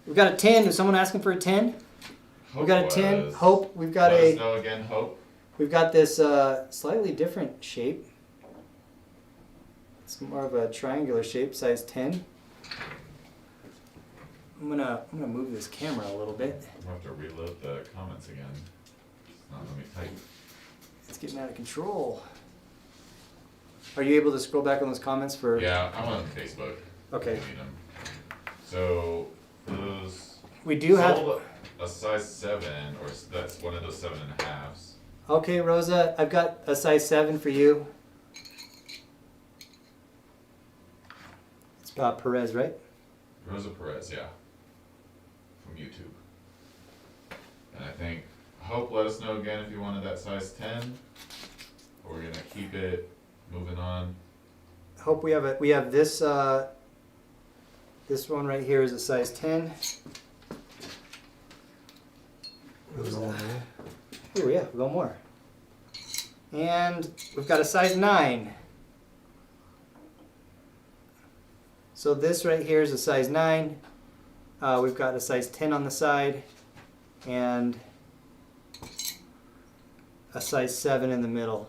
We've got a 10. Is someone asking for a 10? We've got a 10. was- Hope. We've got Let us a. know again, Hope. We've got this slightly different shape. It's more of a triangular shape, size 10. I'm gonna move this camera a little bit. We'll have to reload the comments again. It's not let me type. It's getting out of control. Are you able to scroll back on those comments for? Yeah, I'm on Facebook. Okay. I need 'em. So those We do have. sold a size 7, or that's one of those 7.5s. Okay, Rosa, I've got a size 7 for you. It's Perez, right? Rosa Perez, yeah, from YouTube. And I think Hope, let us know again if you wanted that size 10. Or we're gonna keep it moving on. Hope we have this this one right here is a size 10. There's one there. Oh yeah, we got more. And we've got a size 9. So this right here is a size 9. We've got a size 10 on the side, and a size 7 in the middle.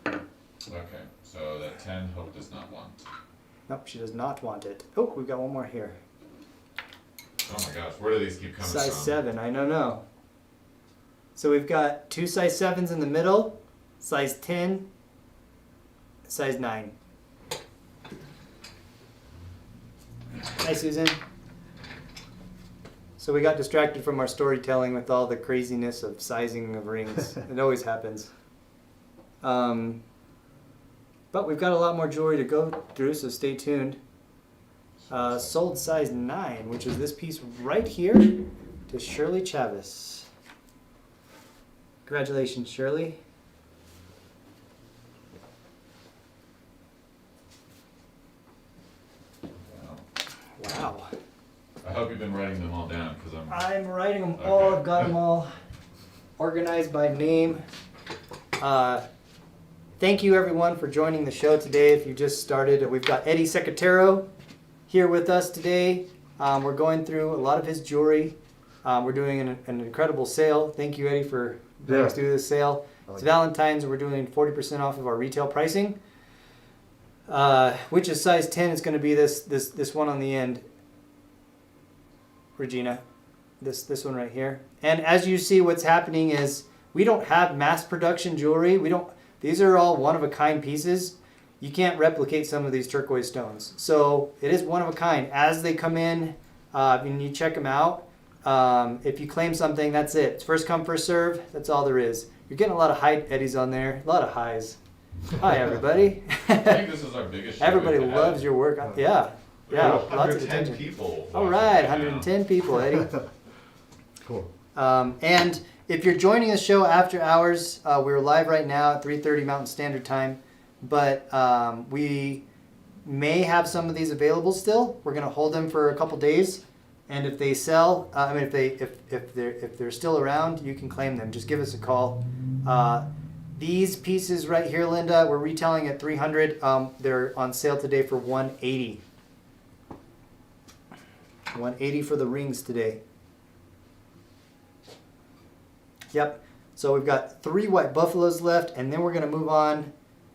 Okay, so that 10 Hope does not want. Nope, she does not want it. Oh, we've got one more here. Oh my gosh, where do these keep coming Size from? 7, I don't know. So we've got 2 size 7s in the middle, size 10, size 9. Hi, Susan. So we got distracted from our storytelling with all the craziness of sizing of rings. It always happens. But we've got a lot more jewelry to go through, so stay tuned. Sold size 9, which is this piece right here, to Shirley Chavis. Congratulations, Shirley. Wow. Wow. I hope you've been writing them all down, because I'm writing them all. Okay. I've got them all organized by name. Thank you, everyone, for joining the show today. If you just started, we've got Eddie Secatero here with us today. We're going through a lot of his jewelry. We're doing an incredible sale. Thank you, Eddie, for letting us do this sale. It's Valentine's, and we're doing 40% off of our retail pricing, which is size 10. It's going to be this one on the end, Regina, this one right here. And as you see, what's happening is we don't have mass production jewelry. These are all one-of-a-kind pieces. You can't replicate some of these turquoise stones. So it is one of a kind. As they come in, and you check them out, if you claim something, that's it. It's first come, first serve. That's all there is. You're getting a lot of high Eddies on there. A lot of highs. Hi, everybody. I think this is our biggest show Everybody we've had. loves your work. Yeah. Yeah, lots of 110 attention. people. All watching right, now. 110 people, Eddie. Cool. And if you're joining the show after hours, we're live right now at 3:30 Mountain Standard Time, but we may have some of these available still. We're going to hold them for a couple days, and if they sell, if they're still around, you can claim them. Just give us a call. These pieces right here, Linda, we're retailing at $300. They're on sale today for $180. $180 for the rings today. Yep. So we've got 3 white buffaloes left, and then we're going to move on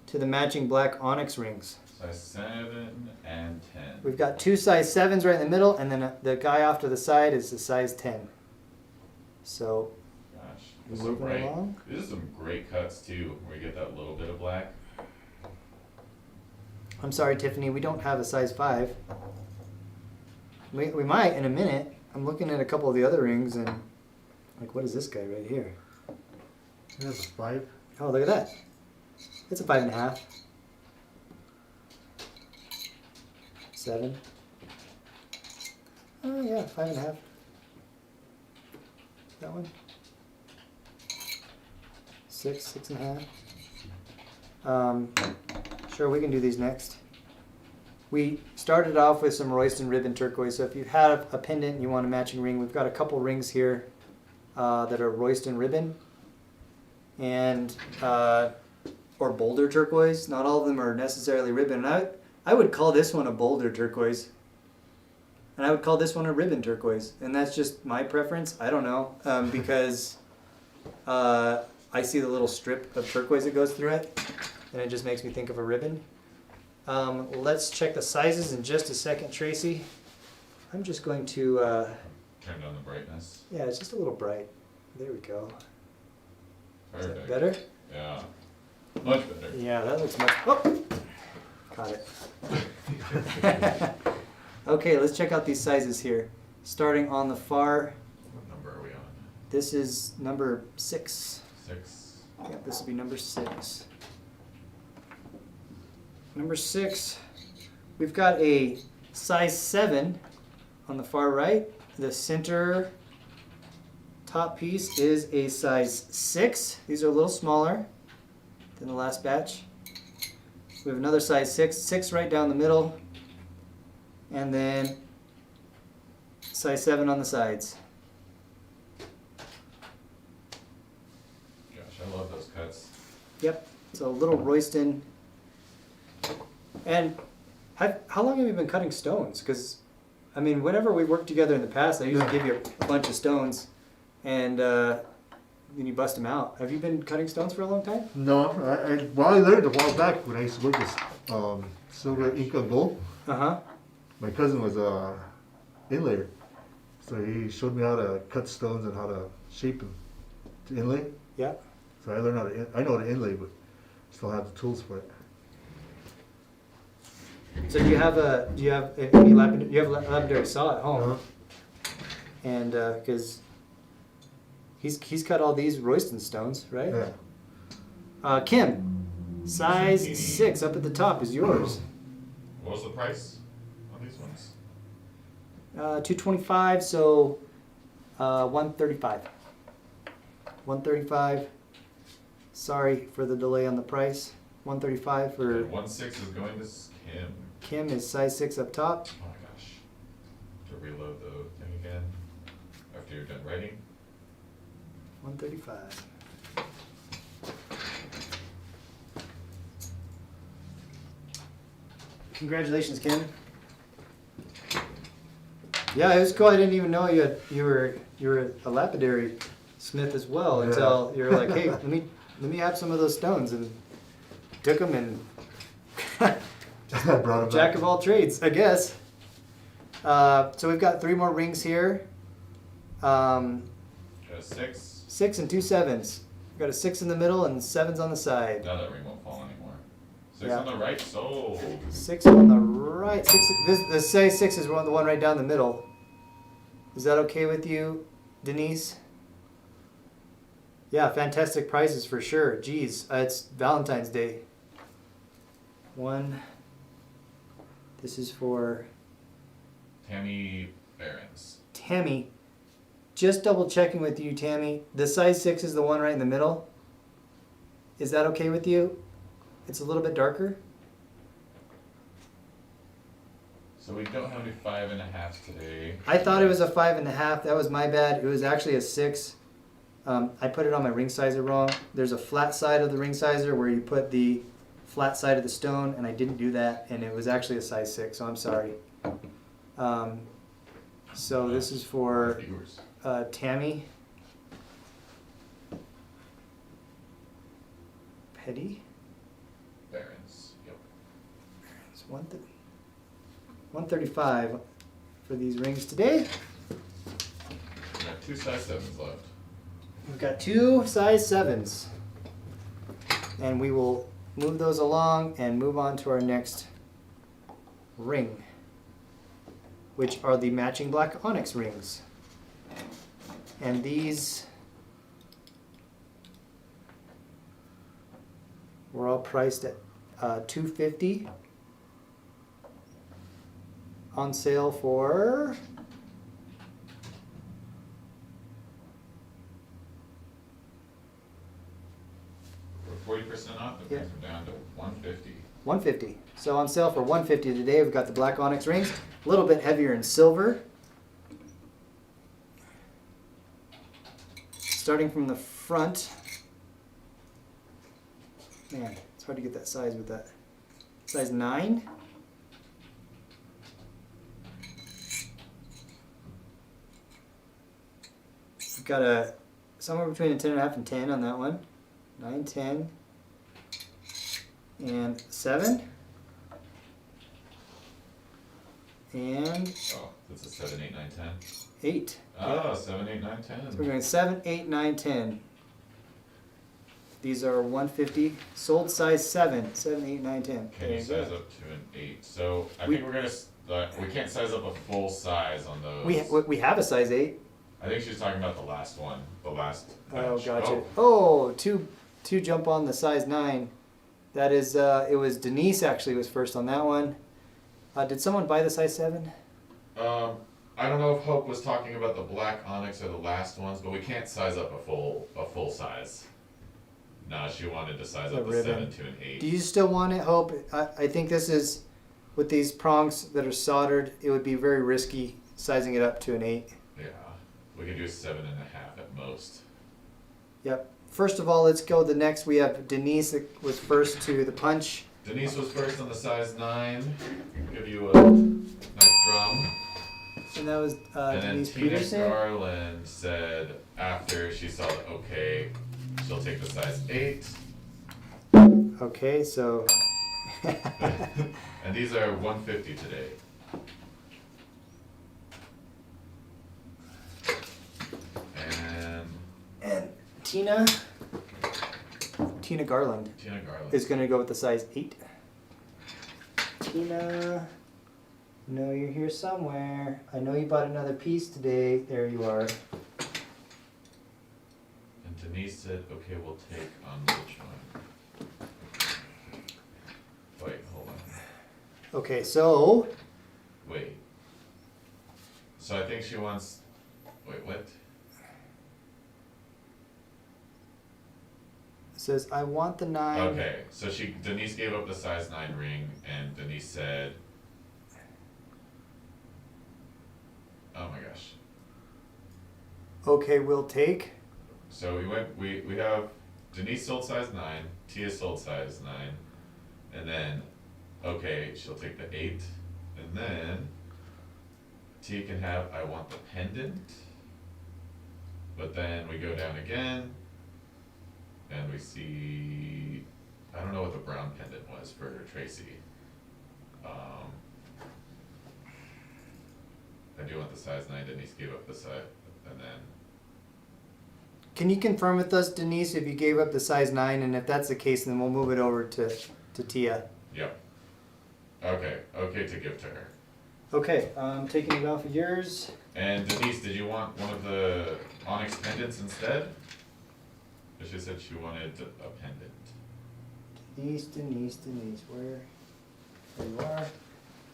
to the matching black onyx rings. Size 7 and 10. We've got 2 size 7s right in the middle, and then the guy off to the side is the size 10. So, Gosh, this is some moving great, along. This is some great cuts too, where you get that little bit of black. I'm sorry, Tiffany, we don't have a size 5. We might in a minute. I'm looking at a couple of the other rings, and like, what is this guy right here? That's a 5. Oh, look at that. It's a 5.5. 7. Oh yeah, 5.5. That one. 6, 6.5. Sure, we can do these next. We started off with some Royston ribbon turquoise. So if you have a pendant and you want a matching ring, we've got a couple rings here that are Royston ribbon and or boulder turquoise. Not all of them are necessarily ribbon. And I would call this one a boulder turquoise. And I would call this one a ribbon turquoise. And that's just my preference. I don't know. Because I see the little strip of turquoise that goes through it. And it just makes me think of a ribbon. Let's check the sizes in just a second, Tracy. I'm just going to... Turn down the brightness. yeah, it's just a little bright. There we go. Is Perfect. that better? Yeah. Much better. Yeah, that looks much... Oh! Caught it. Okay, let's check out these sizes here. Starting on the far, What number are we on? this is number 6. 6. Yeah, this will be number 6. Number 6, we've got a size 7 on the far right. The center top piece is a size 6. These are a little smaller than the last batch. We have another size 6 right down the middle, and then size 7 on the sides. Gosh, I love those cuts. Yep, so a little Royston. And how long have you been cutting stones? Because, I mean, whenever we worked together in the past, I usually give you a bunch of stones, and then you bust them out. Have you been cutting stones for a long time? No, well, I learned a while back when I used to work with silver, ink, and gold. Uh-huh. My cousin was a inlayer, so he showed me how to cut stones and how to shape them to inlay. Yeah. So I learned how to. I know how to inlay, but still have the tools for it. So do you have any lapidary saw at home? Uh-huh. And because he's cut all these Royston stones, right? Yeah. Kim, size 6 up at the top is yours. What was the price on these ones? $225, so $135. $135. Sorry for the delay on the price. $135 for And 1/6 is going to Kim. Kim is size 6 up top. Oh my gosh. To reload the thing again after you're done writing. $135. Congratulations, Kim. Yeah, it was cool. I didn't even know you were a lapidary smith as well until you were like, hey, let me have some of those stones, and took them and Brought him jack back. of all trades, I guess. So we've got 3 more rings here. Got a 6. 6 and 2 7s. We've got a 6 in the middle and 7s on the side. Now that ring won't fall anymore. 6 Yeah. on the right, sold. 6 on the right. The size 6 is the one right down the middle. Is that okay with you, Denise? Yeah, fantastic prices for sure. Geez, it's Valentine's Day. 1. This is for Tammy Behrens. Tammy. Just double checking with you, Tammy. The size 6 is the one right in the middle. Is that okay with you? It's a little bit darker. So we don't have any 5.5 today. I thought it was a 5.5. That was my bad. It was actually a 6. I put it on my ring sizer wrong. There's a flat side of the ring sizer where you put the flat side of the stone, and I didn't do that, and it was actually a size 6, so I'm sorry. So this is for Viewers. Tammy Petty. Barons. Yep. It's 135 for these rings today. We got 2 size 7s left. We've got 2 size 7s, and we will move those along and move on to our next ring, which are the matching black onyx rings. And these were all priced at $250, on sale for We're 40% off. It brings them down to 150. $150. So on sale for $150 today. We've got the black onyx rings, a little bit heavier in silver. Starting from the front. Man, it's hard to get that size with that. Size 9. We've got a somewhere between a 10.5 and 10 on that one. 9, 10, and 7. And Oh, that's a 7, 8, 9, 10. 8. Oh, 7, 8, 9, 10. So we're going 7, 8, 9, 10. These are 150. Sold size 7. 7, 8, 9, 10. Can There you you size go. up to an 8? So I We- think we're gonna. We can't size up a full size on those. We have a size 8. I think she's talking about the last one. The last. Oh, batch. gotcha. Oh, two jump on the size 9. That is, it was Denise actually was first on that one. Did someone buy the size 7? I don't know if Hope was talking about the black onyx or the last ones, but we can't size up a full size. No, she wanted to size The up a ribbon. 7 to an 8. Do you still want it, Hope? I think this is, with these prongs that are soldered, it would be very risky sizing it up to an 8. Yeah, we could do 7.5 at most. Yep. First of all, let's go the next. We have Denise that was first to the punch. Denise was first on the size 9. Give you a nice drum. And that was And then Denise Tina Peterson. Garland said after she saw the okay, she'll take the size 8. Okay, so And these are 150 today. and Tina Garland Tina Garland. is going to go with the size 8. Tina, I know you're here somewhere. I know you bought another piece today. There you are. And Denise said, okay, we'll take on which one? Wait, hold on. Okay, so Wait. So I think she wants. Wait, what? it says I want the 9. Okay, so Denise gave up the size 9 ring, and Denise said, oh my gosh. Okay, we'll take. So we have Denise sold size 9, Tia sold size 9, and then, okay, she'll take the 8, and then Tia can have I want the pendant, but then we go down again, and we see, I don't know what the brown pendant was for Tracy. I do want the size 9, Denise gave up the size, and then, Can you confirm with us, Denise, if you gave up the size 9, and if that's the case, then we'll move it over to Tia. yep. Okay to give to her. Okay, I'm taking it off of yours. And Denise, did you want one of the onyx pendants instead? She said she wanted a pendant. Denise, where you are.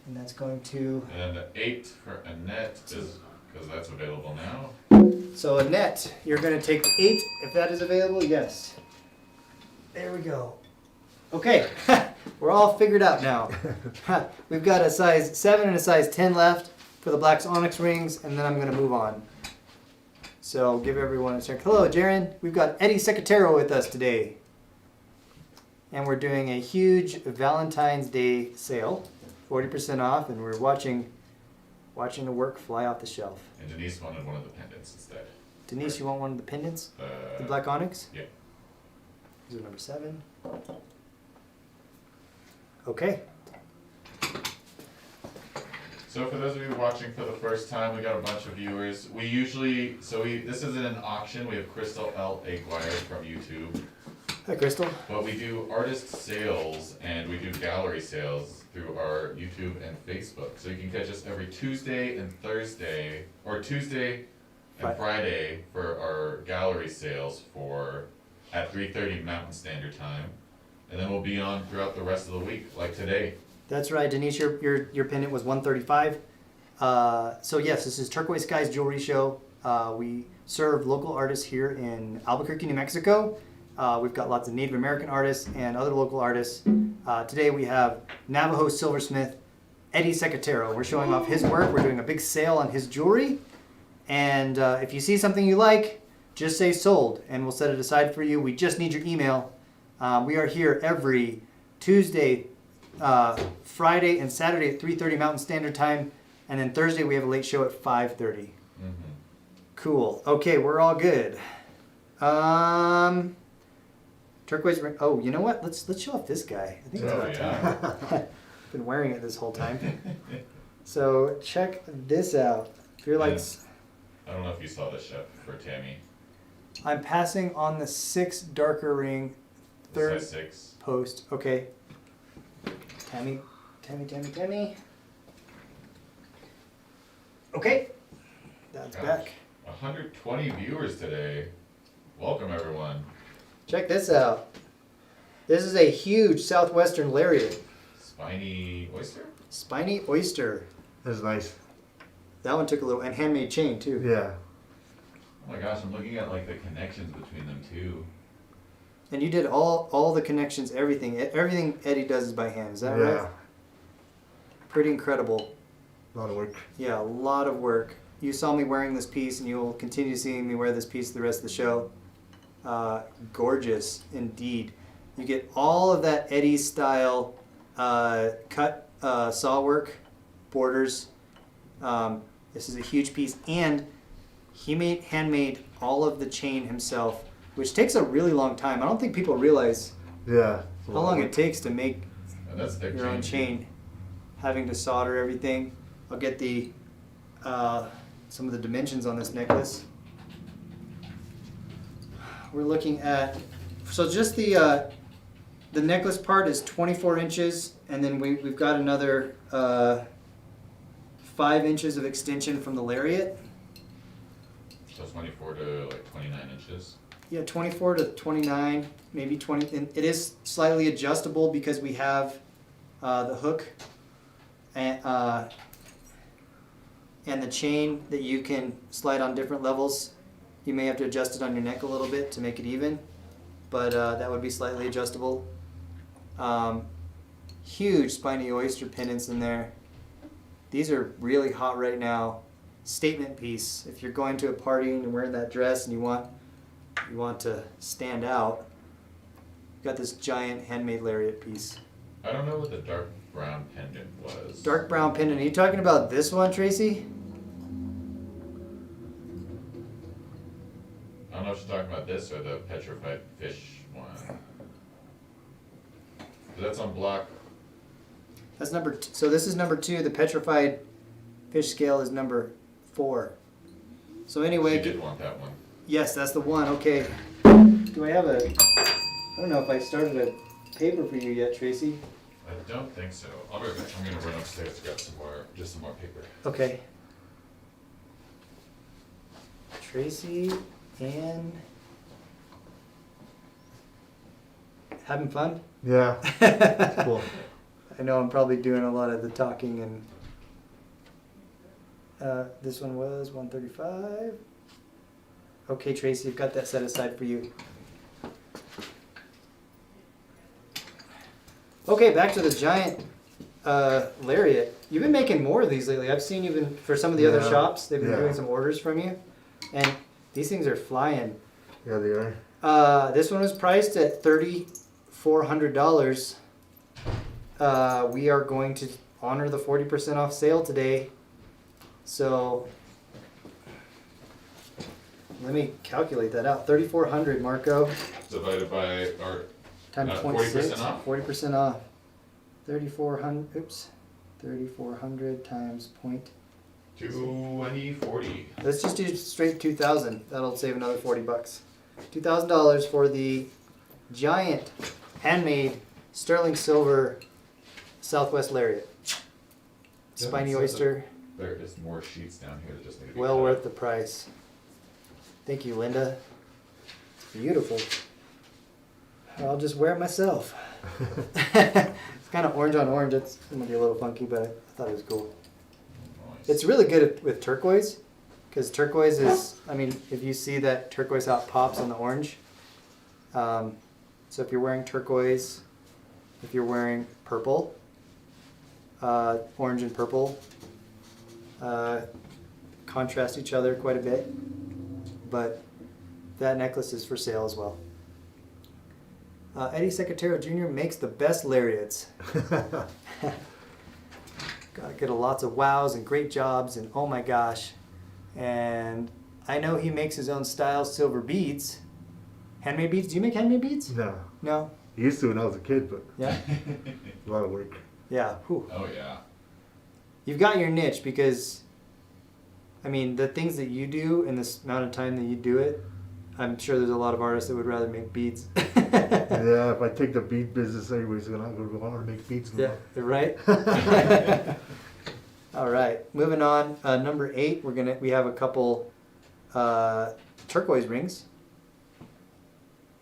And that's going to, And then the 8 for Annette, because that's available now. so Annette, you're going to take the 8, if that is available, yes. There we go. Okay, we're all figured out now. We've got a size 7 and a size 10 left for the black onyx rings, and then I'm going to move on. So give everyone a second. Hello, Jaron. We've got Eddie Secatero with us today. And we're doing a huge Valentine's Day sale, 40% off, and we're watching the work fly off the shelf. And Denise wanted one of the pendants instead. Denise, you want one of the pendants? The Uh, black onyx? yeah. These are number 7. Okay. So for those of you watching for the first time, we got a bunch of viewers. We usually, this isn't an auction. We have Crystal L. Aguirre from YouTube. Hi, Crystal. But we do artist sales and we do gallery sales through our YouTube and Facebook. So you can catch us every Tuesday and Thursday, or Tuesday and Friday for our gallery sales at 3:30 Mountain Standard Time. And then we'll be on throughout the rest of the week, like today. That's right, Denise. Your pendant was $135. So yes, this is Turquoise Skies Jewelry Show. We serve local artists here in Albuquerque, New Mexico. We've got lots of Native American artists and other local artists. Today we have Navajo silversmith Eddie Secatero. We're showing off his work. We're doing a big sale on his jewelry. And if you see something you like, just say sold and we'll set it aside for you. We just need your email. We are here every Tuesday, Friday, and Saturday at 3:30 Mountain Standard Time. And then Thursday we have a late show at 5:30. Mm-hmm. Cool. Okay, we're all good. Turquoise ring. Oh, you know what? Let's show off this guy. I think it's about time. Been wearing it this whole time. So check this out. If you're like, I don't know if you saw this, Chef, for Tammy. I'm passing on the 6 darker ring, third Size 6. post. Okay. Tammy. Okay. That's Gosh. back. 120 viewers today. Welcome, everyone. Check this out. This is a huge southwestern lariat. Spiny oyster? Spiny oyster. That's nice. That one took a little, and handmade chain too. Yeah. Oh my gosh, I'm looking at like the connections between them too. And you did all the connections, everything. Everything Eddie does is by hand. Is that Yeah. right? Pretty incredible. A lot of work. Yeah, a lot of work. You saw me wearing this piece, and you'll continue seeing me wear this piece the rest of the show. Gorgeous indeed. You get all of that Eddie style cut saw work, borders. This is a huge piece, and he handmade all of the chain himself, which takes a really long time. I don't think people realize Yeah. how long it takes to make And that's thick your own chain. Having to solder everything. I'll get the some of the dimensions on this necklace. We're looking at, so just the necklace part is 24 inches, and then we've got another 5 inches of extension from the lariat. So 24 to like 29 inches. Yeah, 24 to 29, maybe 20. And it is slightly adjustable because we have the hook and the chain that you can slide on different levels. You may have to adjust it on your neck a little bit to make it even, but that would be slightly adjustable. Huge spiny oyster pendants in there. These are really hot right now. Statement piece. If you're going to a party and you're wearing that dress and you want to stand out, you've got this giant handmade lariat piece. I don't know what the dark brown pendant was. Dark brown pendant. Are you talking about this one, Tracy? I don't know if you're talking about this or the petrified fish one. That's on block. That's so this is number 2. The petrified fish scale is number 4. So anyway, You did want that one. yes, that's the one. Okay. Do I have I don't know if I started a paper for you yet, Tracy. I don't think so. I'll be right back. I'm gonna run upstairs, grab some more paper. Okay. Tracy and having fun? Yeah. Cool. I know I'm probably doing a lot of the talking, and this one was 135. Okay, Tracy, I've got that set aside for you. Okay, back to the giant lariat. You've been making more of these lately. I've seen you for some of the other Yeah. shops. They've been Yeah. doing some orders from you. And These things are flying. Yeah, they are. This one was priced at $3,400. We are going to honor the 40% off sale today. So let me calculate that out. 3,400, Marco, Divided by, or, times 40% 0.6. off? 40% off. 3,400. Oops. 3,400 times point. 2040. Let's just do straight 2,000. That'll save another $40. $2,000 for the giant handmade sterling silver Southwest lariat. Spiny Yeah, it says oyster. There is more sheets down here that just need to be Well cut worth out. the price. Thank you, Linda. It's beautiful. I'll just wear it myself. It's kind of orange on orange. It's gonna be a little funky, but I thought it was cool. Nice. It's really good with turquoise, because turquoise is, I mean, if you see that turquoise how it pops on the orange. So if you're wearing turquoise, if you're wearing purple, orange and purple contrast each other quite a bit. But that necklace is for sale as well. Eddie Secatero Jr. makes the best lariats. Gotta get lots of wows and great jobs and oh my gosh. And I know he makes his own style silver beads. Handmade beads? Do you make handmade beads? No. No? I used to when I was a kid, but Yeah? a lot of work. Yeah. Whew. Oh, yeah. You've got your niche because, I mean, the things that you do in this amount of time that you do it, I'm sure there's a lot of artists that would rather make beads. Yeah, if I take the bead business, everybody's gonna want to make beads. Yeah, right. All right, moving on. Number 8, we have a couple turquoise rings,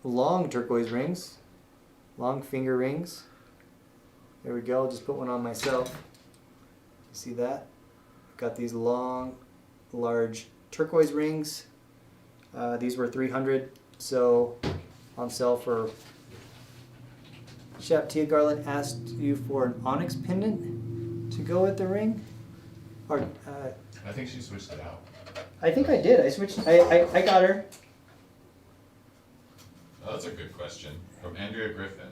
long turquoise rings, long finger rings. There we go. I'll just put one on myself. See that? Got these long, large turquoise rings. These were $300, so on sale for. Chef Tia Garland asked you for an onyx pendant to go with the ring, or I think she switched it out. I think I did. I switched. I got her. Oh, that's a good question. From Andrea Griffin.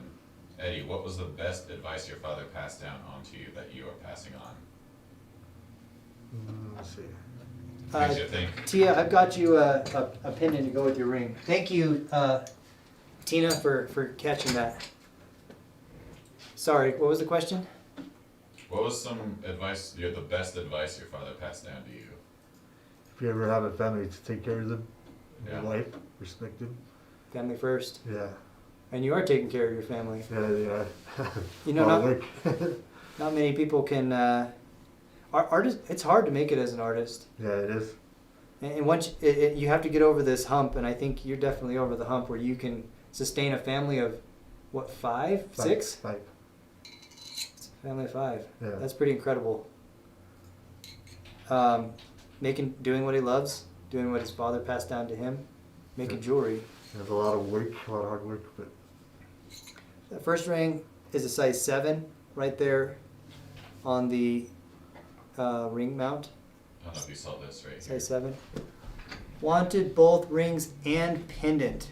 Eddie, what was the best advice your father passed down onto you that you are passing on? Let's see. Makes you think. Tia, I've got you a pendant to go with your ring. Thank you, Tina, for catching that. Sorry, what was the question? What was some advice, the best advice your father passed down to you? If you ever have a family, to take care of them, Yeah. your wife, respect them. Family first. Yeah, And you are taking care of your family. yeah, yeah. You know, Lot of not, work. not many people can. Artist, it's hard to make it as an artist. Yeah, it is. And once you have to get over this hump, and I think you're definitely over the hump where you can sustain a family of, what, 5, 6? 5. Family of 5. Yeah. That's pretty incredible. Doing what he loves, doing what his father passed down to him, making jewelry. There's a lot of work, a lot of hard work, but The first ring is a size 7 right there on the ring mount. I don't know if you saw this right here. Size 7. Wanted both rings and pendant.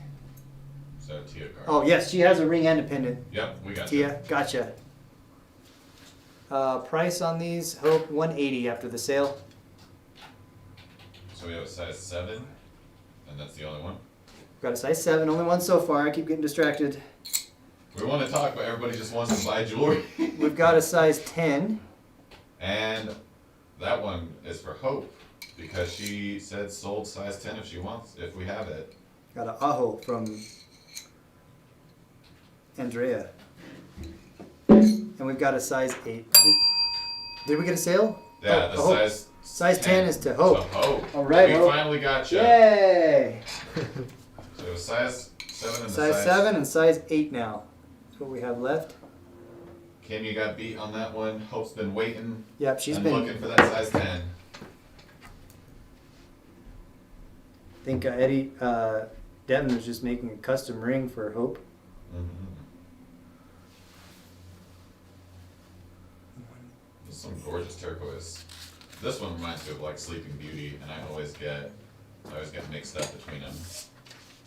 So Tia card. Oh yes, she has a ring and a pendant. Yep, we got Tia, gotcha. Price on these, Hope, $180 after the sale. So we have a size 7, and that's the only one. Got a size 7, only one so far. I keep getting distracted. We want to talk, but everybody just wants to buy jewelry. We've got a size 10. And that one is for Hope, because she said sold size 10 if she wants, if we have it. Got an aho from Andrea. And we've got a size 8. Did we get a sale? Yeah, Oh, the Hope. size Size 10 is to Hope. To Hope. All right, we Hope. finally got you. Yay! So it was size 7 and the Size 7 and size 8 now. That's what we have left. Kim, you got beat on that one. Hope's been waiting Yep, she's and been. looking for that size 10. I think Eddie Devin was just making a custom ring for Hope. Mm-hmm. There's some gorgeous turquoise. This one reminds me of like Sleeping Beauty, and I always get I always get mixed up between them.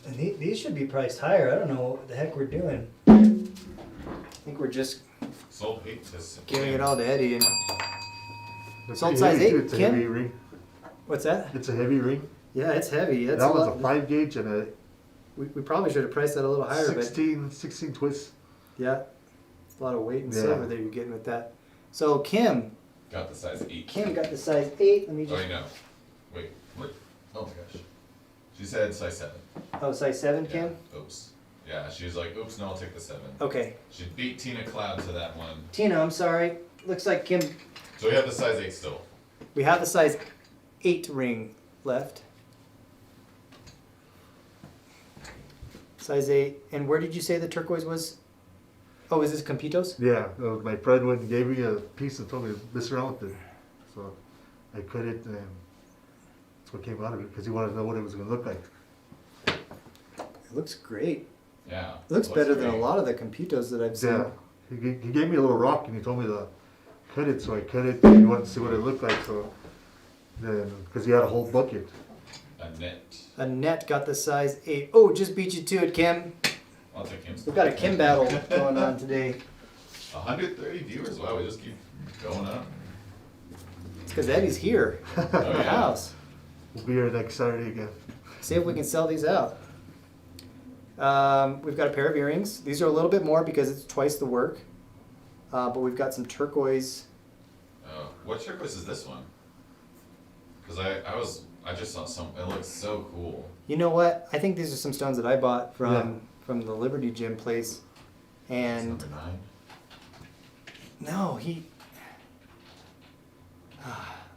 And these should be priced higher. I don't know what the heck we're doing. I think we're just Sold 8 to 6. giving it all to Eddie. And It's Sold pretty size heavy, too. 8, It's a Kim? heavy ring. what's that? It's a heavy ring. Yeah, it's heavy. That's That a was lot. a 5 gauge and a We probably should have priced that a little higher, but 16 twists. yeah, it's a lot of weight and Yeah. silver that you're getting with that. So Kim Got the size 8. got the size 8. Let me Oh, just. you know. Wait, what? Oh my gosh. She said size 7. Oh, size 7, Kim. Yeah. Oops. Yeah, she was like, oops, no, I'll take the 7. Okay, She beat Tina Cloud to that one. Tina, I'm sorry. Looks like Kim. So we have the size 8 still. We have the size 8 ring left. Size 8. And where did you say the turquoise was? Oh, is this Campitos? Yeah, my friend went and gave me a piece and told me to mess around with it. So I cut it and that's what came out of it because he wanted to know what it was going to look like. It looks great. Yeah. It looks better than a great. lot of the Campitos that I've seen. Yeah, he gave me a little rock and he told me to cut it, so I cut it and he wanted to see what it looked like. So then, because he had a whole bucket. A net. Annette got the size 8. Oh, just beat you to it, Kim. I'll take Kim's. We've got a Kim battle going on today. 130 viewers. Wow, we just keep going up. It's because Eddie's here at Oh, the yeah. house. We'll be here next Saturday again. See if we can sell these out. We've got a pair of earrings. These are a little bit more because it's twice the work. But we've got some turquoise. Oh, what turquoise is this one? Because I just saw some. It looks so cool. You know what? I think these are some stones that I bought from Yeah. from the Liberty Gym place. It's And number 9. no,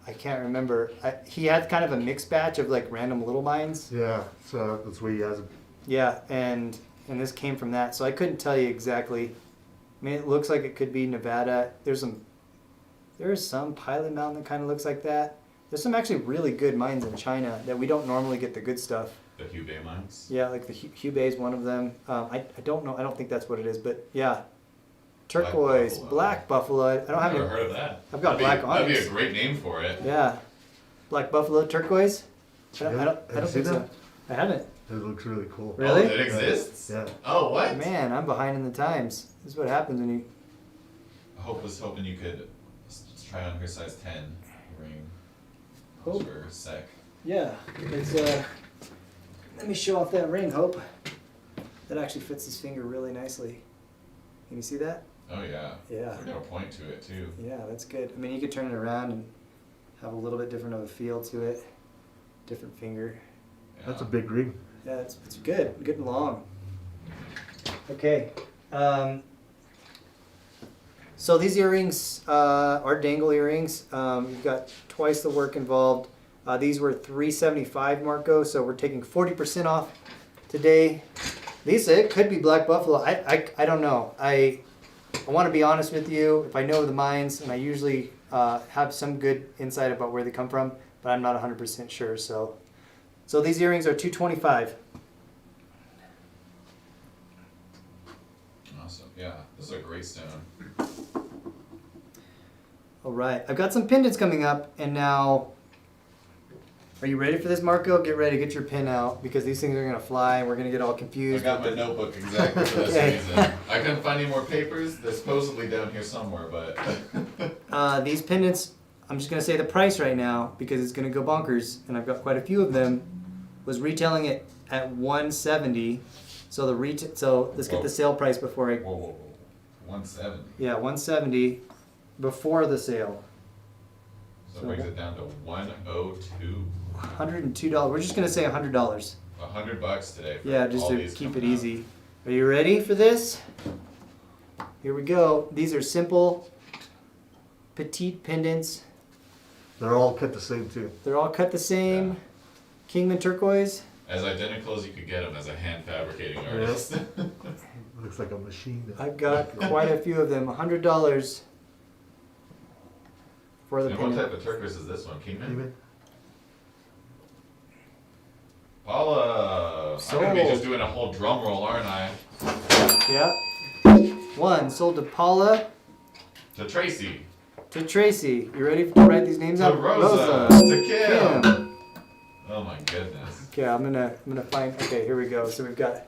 I can't remember. He had kind of a mixed batch of like random little mines. Yeah, so that's where he has it. Yeah, and this came from that. So I couldn't tell you exactly. I mean, it looks like it could be Nevada. There's some Pilot Mountain that kind of looks like that. There's some actually really good mines in China that we don't normally get the good stuff. The Hubei mines. Yeah, like the Hubei is one of them. I don't know. I don't think that's what it is, but yeah. Turquoise, Black Buffalo. I don't have I've never any. heard of that. I've got That'd black be onyx. a great name for it. Yeah. Black Buffalo Turquoise? I don't Have you think seen so. that? I haven't. It looks really cool. Really? Oh, it exists? Yeah. Oh, what? Man, I'm behind in the times. This is what happens when you. I was hoping you could try on her size 10 ring. Hope. For a sec. Yeah. It's let me show off that ring, Hope. That actually fits his finger really nicely. Can you see that? Oh, yeah. Yeah. We're going to point to it, too. Yeah, that's good. I mean, you could turn it around and have a little bit different of a feel to it. Different finger. Yeah. That's a big ring. Yeah, it's good. Good and long. Okay. So these earrings are dangle earrings. You've got twice the work involved. These were $375, Marco, so we're taking 40% off today. Lisa, it could be Black Buffalo. I don't know. I want to be honest with you. If I know the mines, and I usually have some good insight about where they come from, but I'm not 100% sure. So these earrings are $225. Awesome. Yeah, this is a great stone. All right, I've got some pendants coming up, and now, are you ready for this, Marco? Get ready, get your pin out, because these things are gonna fly, and we're gonna get all I confused. got my with the- notebook exactly for this Okay. reason. I couldn't find any more papers. They're supposedly down here somewhere, but These pendants, I'm just gonna say the price right now, because it's gonna go bonkers, and I've got quite a few of them. Was retailing it at $170, so let's get Whoa. the sale price before I. whoa, whoa, whoa. 170. Yeah, $170 before the sale. So it brings it down to 102. $102. We're just gonna say $100. $100 today. For Yeah, just all to these keep it coming out. easy. Are you ready for this? Here we go. These are simple, petite pendants. They're all cut the same too. They're all cut the same. Yeah. Kingman turquoise. As identical as you could get them as a hand fabricating artist. Looks like a machine. I've got quite a few of them. $100 for the And what type pendant. of turquoise is this one? Kingman? Even? Paula! I'm gonna be Sold. just doing a whole drum roll, aren't I? Yeah. One sold to Paula, To Tracy. to Tracy. You ready to write these names To out? Rosa. To Kim. Kim. Oh Oh my goodness. Okay, I'm gonna find. Okay, here we go. So we've got.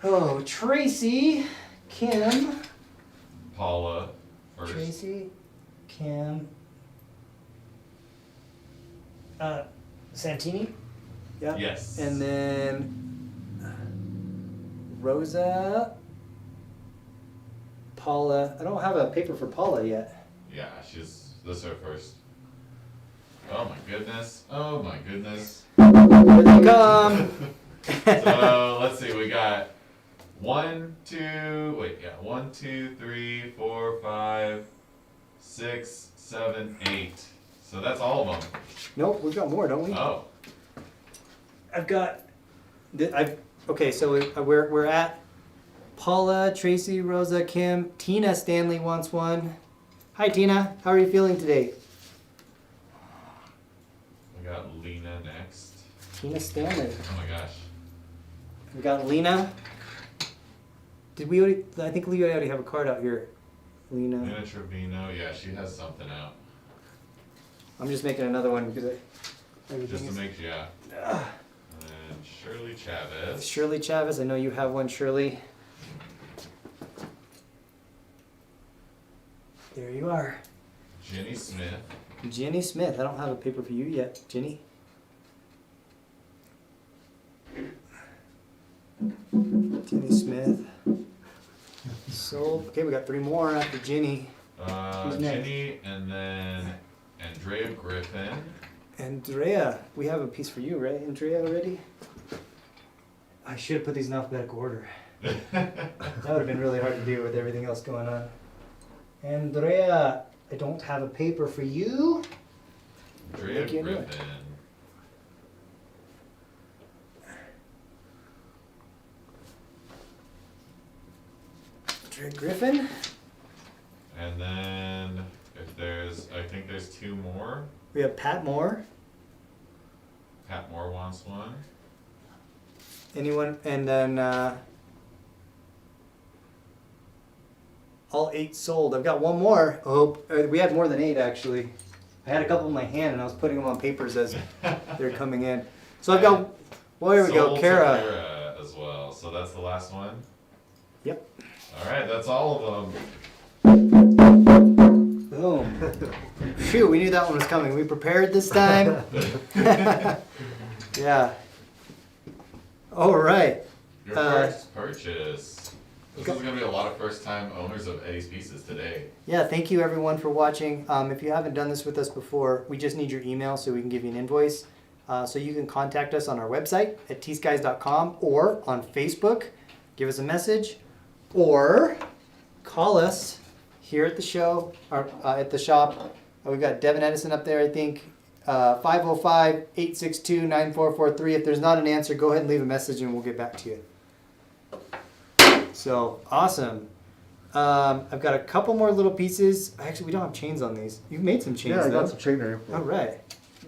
Oh, Tracy, Kim, Paula first. Tracy, Kim, Santini. Yep. Yes. And then Rosa, Paula. I don't have a paper for Paula yet. Yeah, this is her first. Oh my goodness. Oh my goodness. Here they come. So let's see, we got 1, 2, 3, 4, 5, 6, 7, 8. So that's all of them. Nope, we've got more, don't we? Oh. I've got. Okay, so we're at Paula, Tracy, Rosa, Kim, Tina Stanley wants one. Hi Tina, how are you feeling today? We got Lena next. Tina Stanley. Oh my gosh. We got Lena. Did we already? I think we already have a card out here. Lena. Lena Trevino, yeah, she has something out. I'm just making another one because Just to make, yeah. And then Shirley Chavez. Shirley Chavez. I know you have one, Shirley. There you are. Jenny Smith. Jenny Smith. I don't have a paper for you yet, Jenny. Jenny Smith. So, okay, we got 3 more after Jenny. Who's next? Jenny, and then Andrea Griffin. Andrea, we have a piece for you, right, Andrea, already? I should have put these in alphabetical order. That would have been really hard to do with everything else going on. Andrea, I don't have a paper for you. Andrea Make you a new one. Griffin. Andrea Griffin. And then I think there's 2 more. We have Pat Moore. Pat Moore wants one. Anyone? And then all 8 sold. I've got one more. Oh, we had more than 8 actually. I had a couple in my hand and I was putting them on papers as they're coming in. So I've got. Well, here we go, Sold to Kara. Kara as well. So that's the last one. Yep. All right, that's all of them. Boom. Phew, we knew that one was coming. We prepared this time. Yeah. All right. Your first purchase. This is going to be a lot of first-time owners of Eddie's Pieces today. Yeah, thank you everyone for watching. If you haven't done this with us before, we just need your email so we can give you an invoice. So you can contact us on our website at TSkies.com or on Facebook. Give us a message or call us here at the show or at the shop. We've got Devin Edison up there, I think. 505-862-9443. If there's not an answer, go ahead and leave a message and we'll get back to you. So, awesome. I've got a couple more little pieces. Actually, we don't have chains on these. You've made some chains, Yeah, I though. got some chain there. All right.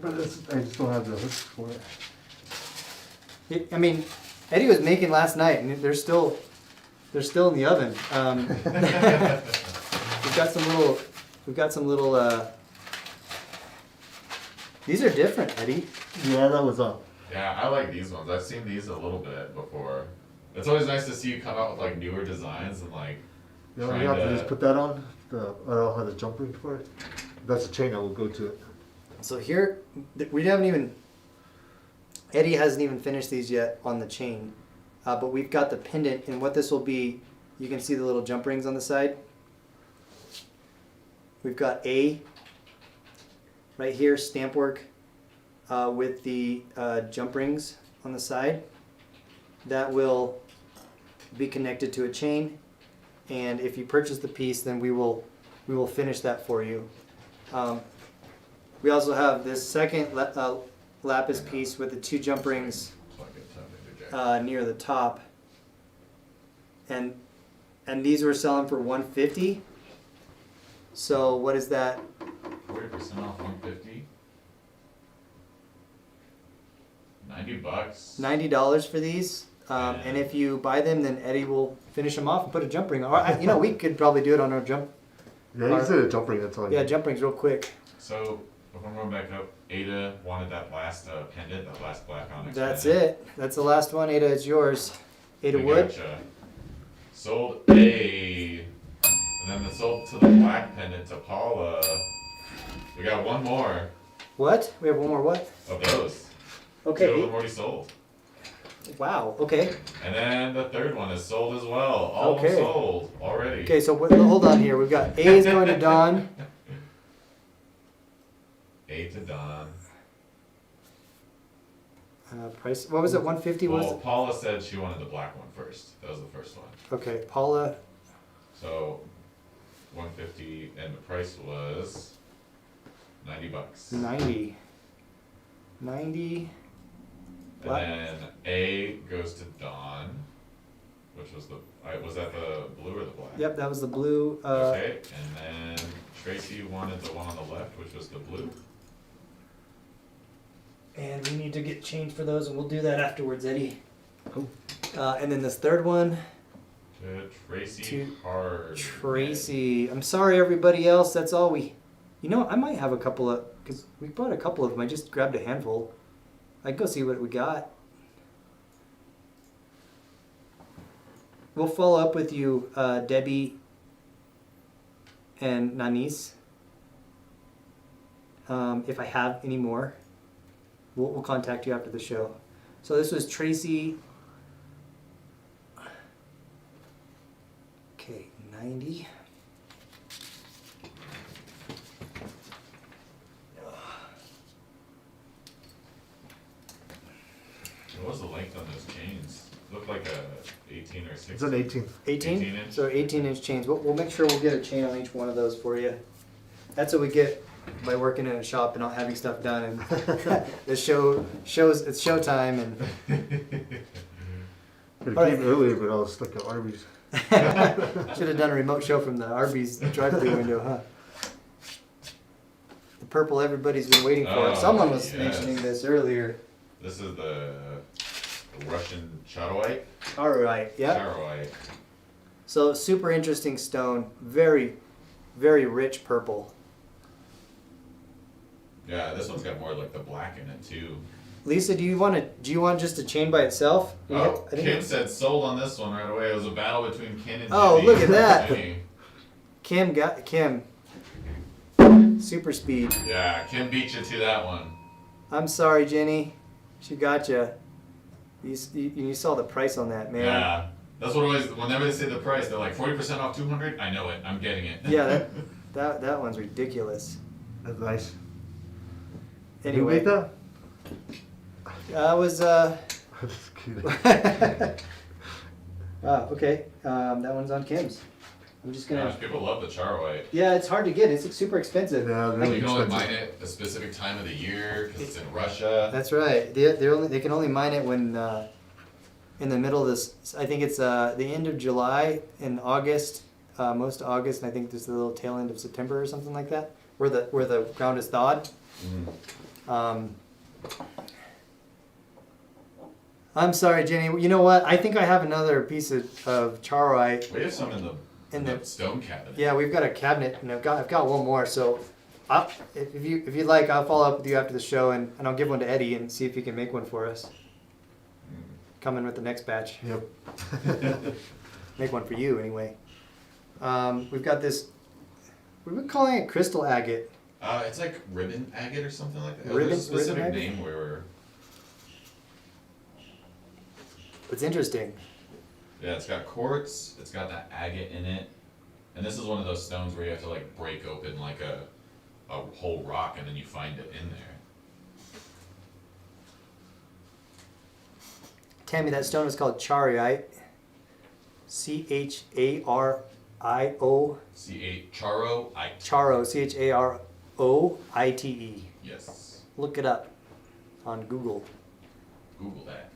But I just don't have the hooks for it. I mean, Eddie was making last night, and they're still in the oven. We've got some little. These are different, Eddie. Yeah, that was up. Yeah, I like these ones. I've seen these a little bit before. It's always nice to see you come out with like newer designs and like. You know, you have to just put that on. I don't have the jump ring for it. That's the chain I will go to it. So here, we haven't even. Eddie hasn't even finished these yet on the chain, but we've got the pendant, and what this will be, you can see the little jump rings on the side. We've got A right here, stamp work with the jump rings on the side. That will be connected to a chain, and if you purchase the piece, then we will finish that for you. We also have this second lapis piece with the 2 jump rings near the top, and these were selling for $150. So what is that? 40% off 150. $90. $90 for these. And if you buy them, then Eddie will finish them off and put a jump ring on. Or, we could probably do it on our jump. Yeah, you said a jump ring, that's all. Yeah, jump rings real quick. So If I'm going back up, Ada wanted that last pendant, that last black onyx. That's pendant. it. That's the last one. Ada, it's yours. Ada We Wood. gotcha. Sold A. And then the sold to the black pendant to Paula. We got one more What? We have one more what? of those. Two of Okay. them already sold. Wow. Okay. And then the third one is sold as well. All of them Okay. sold already. Okay, so hold on here. We've got A is going to Dawn. A to Don. Price. What was it? 150 was Well, it? Paula said she wanted the black one first. That was the first one. Okay, Paula. So 150 and the price was $90. 90. 90. Black. And then A goes to Dawn, which was was that the blue or the black? Yep, that was the blue. Okay, and then Tracy wanted the one on the left, which was the blue. And we need to get change for those, and we'll do that afterwards, Eddie. Cool. And then this third one, To Tracy To Hard. Tracy. I'm sorry, everybody else. That's all we. You know, I might have a couple of, because we bought a couple of them. I just grabbed a handful. I'd go see what we got. We'll follow up with you, Debbie and Nanis. If I have any more, we'll contact you after the show. So this was Tracy. Okay, 90. What was the length on those chains? Looked like a 18 or 16. It's an 18. 18? 18 inch. So 18-inch chains. We'll make sure we'll get a chain on each one of those for you. That's what we get by working in a shop and not having stuff done. And the shows it's showtime. And Could All have came right. earlier, but I was stuck at Arby's. should have done a remote show from the Arby's drive-thru window, huh? The purple everybody's been waiting for. Oh, Someone was yes. mentioning this earlier. This is the Russian charoite. All right, yeah. Charoite. So super interesting stone. Very, very rich purple. Yeah, this one's got more like the black in it too. Lisa, do you want just a chain by itself? Oh, I think Kim said sold on this one right away. It was a battle between Ken and Oh, Jimmy. look at that. Jimmy. Kim. Super speed. Yeah, Kim beat you to that one. I'm sorry, Jenny. She got you. You saw the price on that, man. Yeah, that's what always. Whenever they say the price, they're like 40% off 200. I know it. I'm getting it. Yeah, that one's ridiculous. That's nice. Anyway, You made that? I was I'm just kidding. okay. That one's on Kim's. I'm just gonna. Gosh, people love the charoite. Yeah, it's hard to get. It's super expensive. Yeah, You really can only expensive. mine it a specific time of the year because it's in Russia. That's right. They can only mine it when in the middle of this. I think it's the end of July and August, most of August, and I think there's the little tail end of September or something like that, where the ground is thawed. Mm. I'm sorry, Jenny. You know what? I think I have another piece of charoite. We have some in In the the- stone cabinet. Yeah, we've got a cabinet, and I've got one more. So, if you'd like, I'll follow up with you after the show, and I'll give one to Eddie and see if he can make one for us. Coming with the next batch. Yep. Make one for you anyway. We've got this. We've been calling it crystal agate. It's like ribbon agate or something like that. Ribbon- There's a specific ribbon agate? name where we're. It's interesting. Yeah, it's got quartz. It's got that agate in it, and this is one of those stones where you have to like break open like a whole rock and then you find it in there. Tammy, that stone is called charoite. Chario. Charo I. Charo. Charoite. Yes. Look it up on Google. Google that.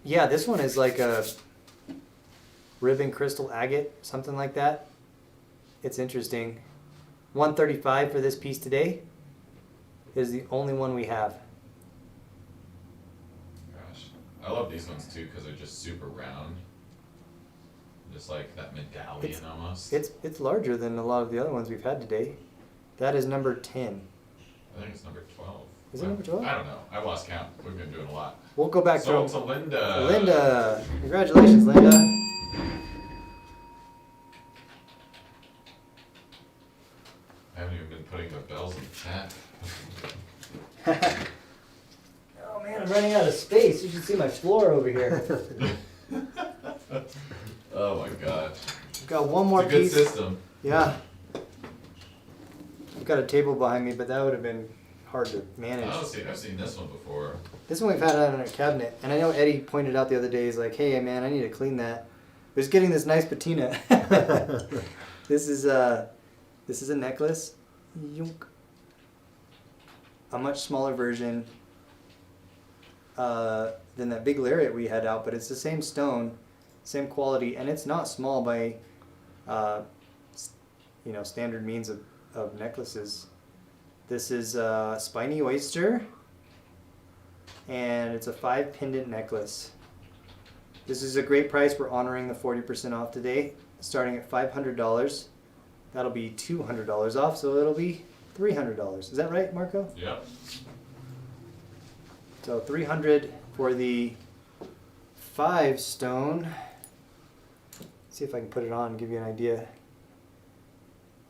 Yeah, this one is like a ribbon crystal agate, something like that. It's interesting. $135 for this piece today is the only one we have. Gosh, I love these ones too because they're just super round. Just like that medallion It's- almost. It's larger than a lot of the other ones we've had today. That is number 10. I think it's number 12. Is it number 12? I don't know. I lost count. We've been doing a lot. We'll go back So to to Linda. Linda. Congratulations, Linda. I haven't even been putting the bells in the chat. Oh man, I'm running out of space. You should see my floor over here. Oh my gosh. I've got one more It's a good piece. system. Yeah. I've got a table behind me, but that would have been hard to manage. I've seen this one before. This one we've had out in our cabinet, and I know Eddie pointed out the other day, he's like, hey man, I need to clean that. It was getting this nice patina. This is a necklace. Yunk. A much smaller version than that big lariat we had out, but it's the same stone, same quality, and it's not small by standard means of necklaces. This is Spiny Oyster, and it's a 5 pendant necklace. This is a great price. We're honoring the 40% off today, starting at $500. That'll be $200 off, so it'll be $300. Is that right, Marco? Yep. So $300 for the 5 stone. See if I can put it on and give you an idea.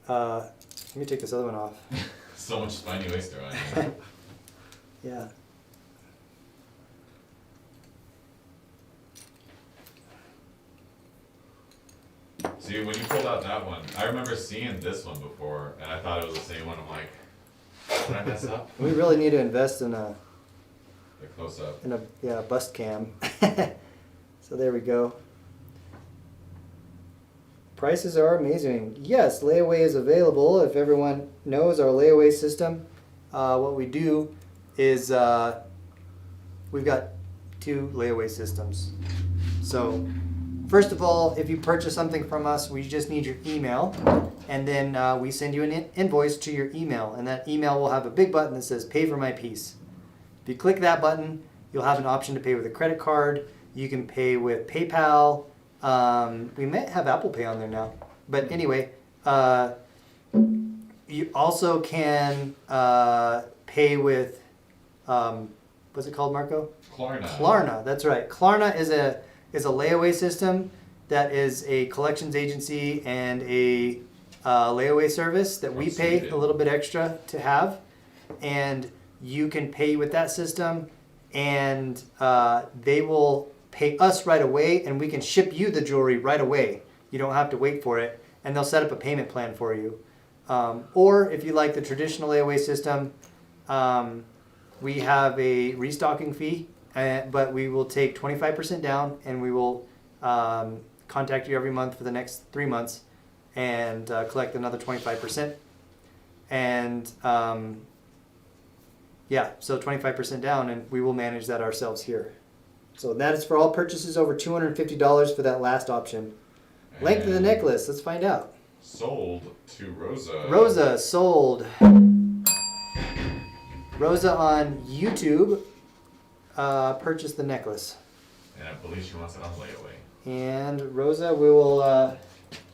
Let me take this other one off. So much spiny oyster on here. Yeah. See, when you pulled out that one, I remember seeing this one before, and I thought it was the same one. I'm like, did I mess up? We really need to invest in a The close up. bust cam. So there we go. Prices are amazing. Yes, layaway is available. If everyone knows our layaway system, what we do is we've got 2 layaway systems. So first of all, if you purchase something from us, we just need your email, and then we send you an invoice to your email, and that email will have a big button that says pay for my piece. If you click that button, you'll have an option to pay with a credit card. You can pay with PayPal. We might have Apple Pay on there now. But anyway, you also can pay with, what's it called, Marco? Klarna. Klarna, that's right. Klarna is a layaway system that is a collections agency and a layaway service that we pay a little bit extra to have. And you can pay with that system, and they will pay us right away, and we can ship you the jewelry right away. You don't have to wait for it, and they'll set up a payment plan for you. Or if you like the traditional layaway system, we have a restocking fee, but we will take 25% down, and we will contact you every month for the next 3 months and collect another 25%. And so 25% down, and we will manage that ourselves here. So that is for all purchases over $250 for that last option. Length of the necklace, let's find out. Sold to Rosa. Rosa sold. Rosa on YouTube purchased the necklace. And I believe she wants it on layaway. And Rosa, we'll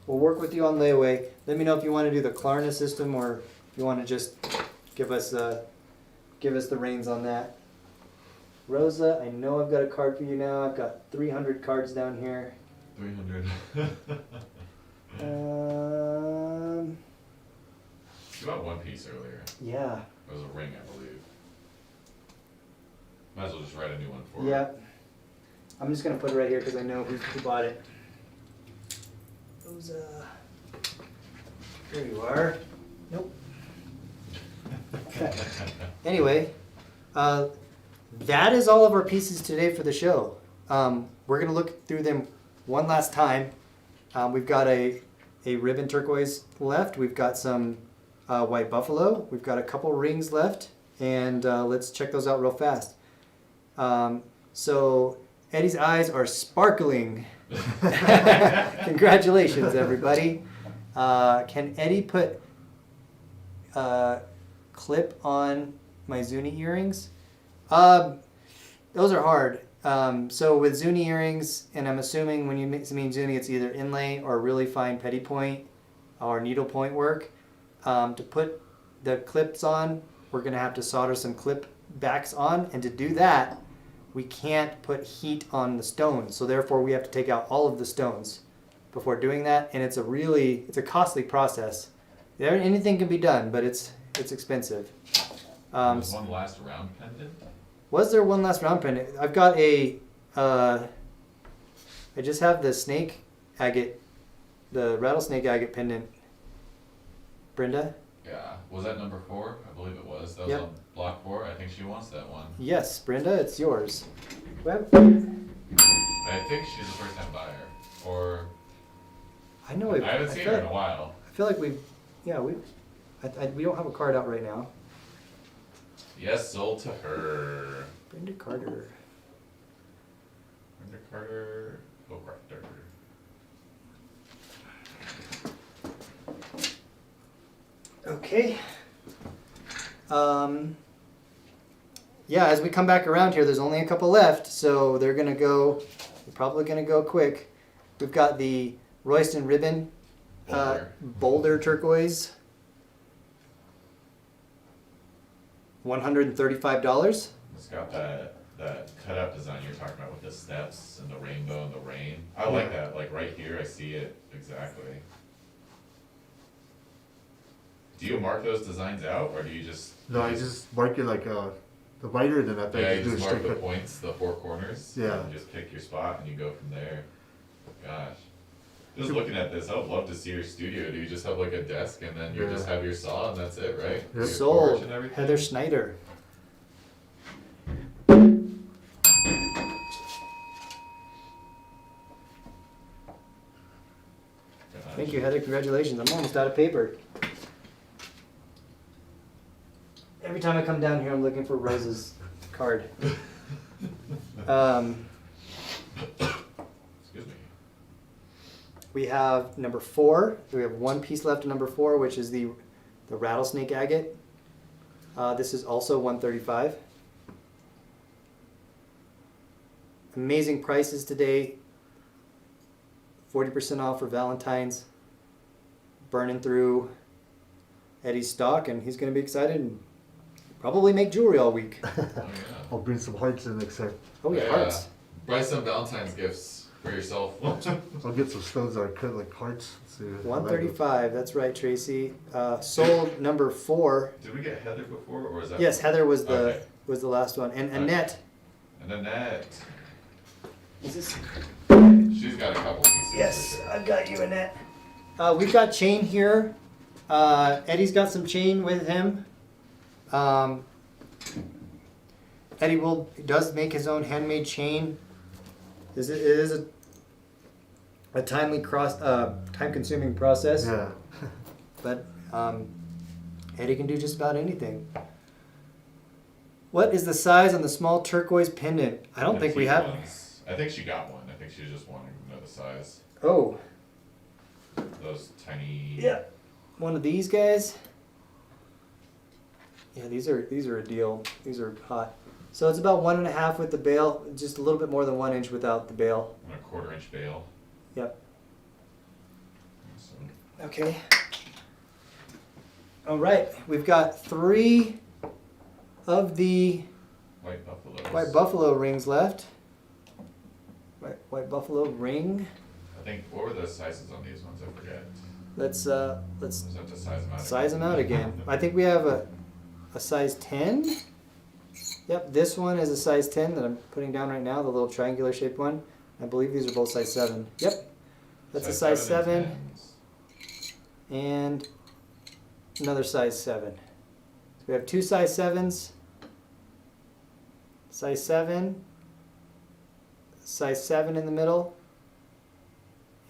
work with you on layaway. Let me know if you want to do the Klarna system, or if you want to just give us the reins on that. Rosa, I know I've got a card for you now. I've got 300 cards down here. 300. You bought one piece earlier. Yeah. It was a ring, I believe. Might as well just write a new one for her. Yeah. I'm just going to put it right here because I know who bought it. Rosa. There you are. Nope. Anyway, that is all of our pieces today for the show. We're going to look through them one last time. We've got a ribbon turquoise left. We've got some white buffalo. We've got a couple rings left. And let's check those out real fast. So Eddie's eyes are sparkling. Congratulations, everybody. Can Eddie put clip on my Zuni earrings? Those are hard. So with Zuni earrings, and I'm assuming when you mean Zuni, it's either inlay or really fine petty point or needle point work. To put the clips on, we're gonna have to solder some clip backs on, and to do that, we can't put heat on the stones. So therefore, we have to take out all of the stones before doing that, and it's a costly process. Anything can be done, but it's expensive. There's one last round pendant. Was there one last round pendant? I've got I just have the snake agate, the rattlesnake agate pendant. Brenda? Yeah, was that number 4? I believe it was. That was Yep. on block 4. I think she wants that one. Yes, Brenda, it's yours. Well, I think she's a first time buyer. Or I know I haven't seen her in a while. I feel like we don't have a card out right now. Yes, sold to her. Brenda Carter. Brenda Carter O'Rector. Okay. Yeah, as we come back around here, there's only a couple left, so they're probably gonna go quick. We've got the Royston ribbon, Boulder turquoise, $135. It's got that cutout design you're talking about with the steps and the rainbow and the rain. I like that. Like right here, I see it exactly. Do you mark those designs out, or do you just? No, I just mark it like the writer, then I Yeah, you do a just mark straight the cut. points, the 4 corners. Yeah. And just pick your spot and you go from there. Gosh. Just looking at this, I would love to see your studio. Do you just have like a desk and then you Yeah. just have your saw and that's it, right? Yeah. Your Sold. torch and everything? Heather Schneider. Gosh. Thank you, Heather. Congratulations. I'm almost out of paper. Every time I come down here, I'm looking for Rose's card. Excuse me. We have number 4. We have one piece left of number 4, which is the Rattlesnake Agate. This is also $135. Amazing prices today. 40% off for Valentine's. Burning through Eddie's stock, and he's going to be excited and probably make jewelry all week. Oh, yeah. I'll bring some hearts in next time. Oh yeah, hearts. Buy some Valentine's gifts for yourself. I'll get some stones that are cut like hearts. See if I like them. $135. That's right, Tracy. Sold number 4. Did we get Heather before, or is that? Yes, Heather was the Okay. last one, and Okay. Annette. And Annette. Is this? She's got a couple pieces. Yes, for sure. I've got you, Annette. We've got chain here. Eddie's got some chain with him. Eddie does make his own handmade chain. It is a time-consuming process, Yeah. but Eddie can do just about anything. What is the size on the small turquoise pendant? I don't think we Petite have. ones. I think she got one. I think she was just wanting to know the size. Oh, Those tiny. yeah, one of these guys. Yeah, these are a deal. These are hot. So it's about 1.5 with the bail, just a little bit more than 1 inch without the bail. And a 1/4 inch bail. Yep. Awesome. Okay. All right, we've got 3 of the White buffaloes. white buffalo rings left. White buffalo ring. I think, what were the sizes on these ones? I forget. Let's Just have to size them out. size them out again. I think we have a size 10. Yep, this one is a size 10 that I'm putting down right now, the little triangular shaped one. I believe these are both size 7. Yep, that's a size 7 and 10s. and another size 7. So we have 2 size 7s, size 7, size 7 in the middle,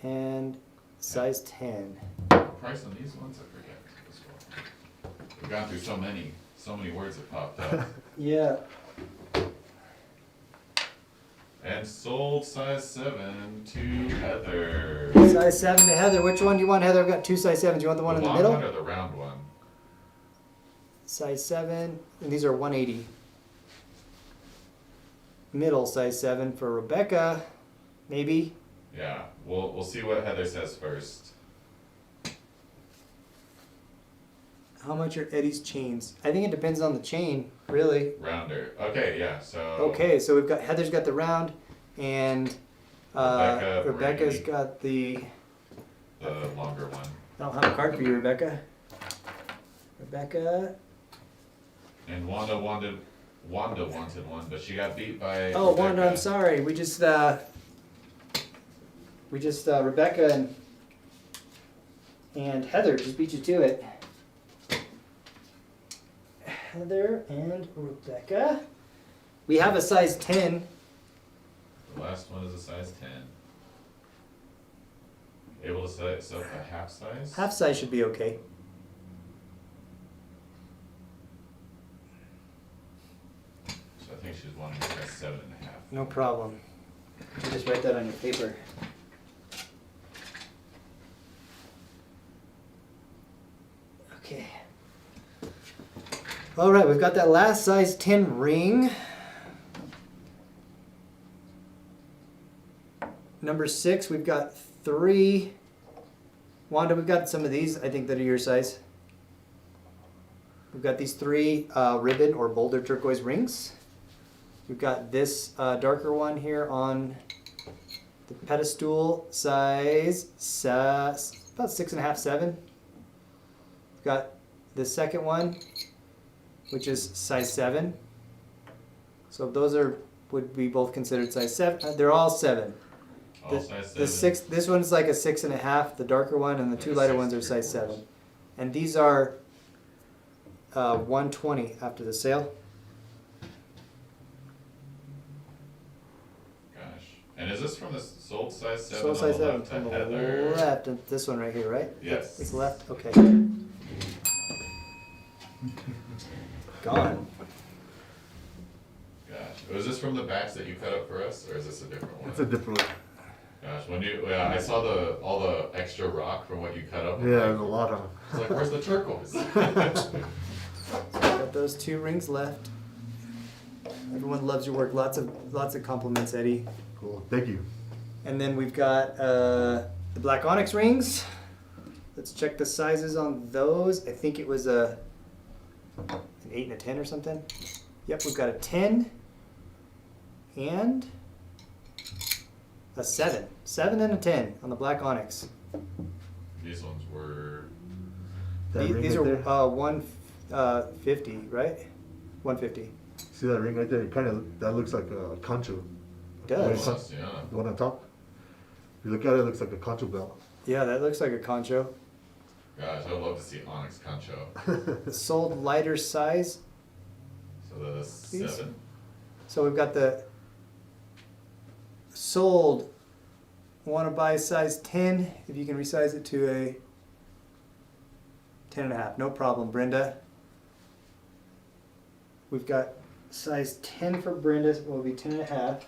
and size 10. Price on these ones, I forget as well. We've gone through so many words that popped up. Yeah. And sold size 7 to Heather. Size 7 to Heather. Which one do you want, Heather? I've got 2 size 7s. Do you want the one in the long middle? one or the round one? Size 7, and these are 180. Middle size 7 for Rebecca, maybe. Yeah, we'll see what Heather says first. How much are Eddie's chains? I think it depends on the chain, really. Rounder. Okay, yeah. So. Okay, so we've got Heather's got the round, and Rebecca's Brady. got the Longer one. I don't have a card for you, Rebecca. Rebecca. And Wanda wanted one, but she got beat by. Oh, Rebecca. Wanda, I'm sorry. We just Rebecca and Heather just beat you to it. Heather and Rebecca. We have a size 10. The last one is a size 10. Able to set itself a half size? Half size should be okay. So I think she's wanting a size 7.5. No problem. You just write that on your paper. Okay. All right, we've got that last size 10 ring. Number 6, we've got 3. Wanda, we've got some of these, I think, that are your size. We've got these 3 ribbon or boulder turquoise rings. We've got this darker one here on the pedestal, size about 6.5, 7. We've got the second one, which is size 7. So those would be both considered size 7. They're all 7. All size 7. The 6. This one's like a 6.5. The darker one, and the 2 lighter ones are size 7. And these are 120 after the sale. Gosh. And is this from the sold size 7 Sold size 7 on the from left the to Heather? left, and this one right here, right? Yes. It's left. Okay. Gone. Gosh. Was this from the batch that you cut up for us, or is this a different one? It's a different one. Gosh, I saw all the extra rock from what you cut up. Yeah, there's a lot of them. I was like, where's the turquoise? Got those 2 rings left. Everyone loves your work. Lots of compliments, Eddie. Cool, thank you. And then we've got the black onyx rings. Let's check the sizes on those. I think it was an 8 and a 10 or something. Yep, we've got a 10 and a 7. 7 and a 10 on the black onyx. These ones were. That ring These right are there? 150, right? 150. See that ring right there? That looks like a concho. It does. Plus, yeah. The one on top? If you look at it, it looks like a concho belt. Yeah, that looks like a concho. Gosh, I would love to see Onyx Concho. Sold lighter size. So the These? 7. So we've got the sold. Want to buy size 10? If you can resize it to a 10.5, no problem, Brenda. We've got size 10 for Brenda. Will be 10.5.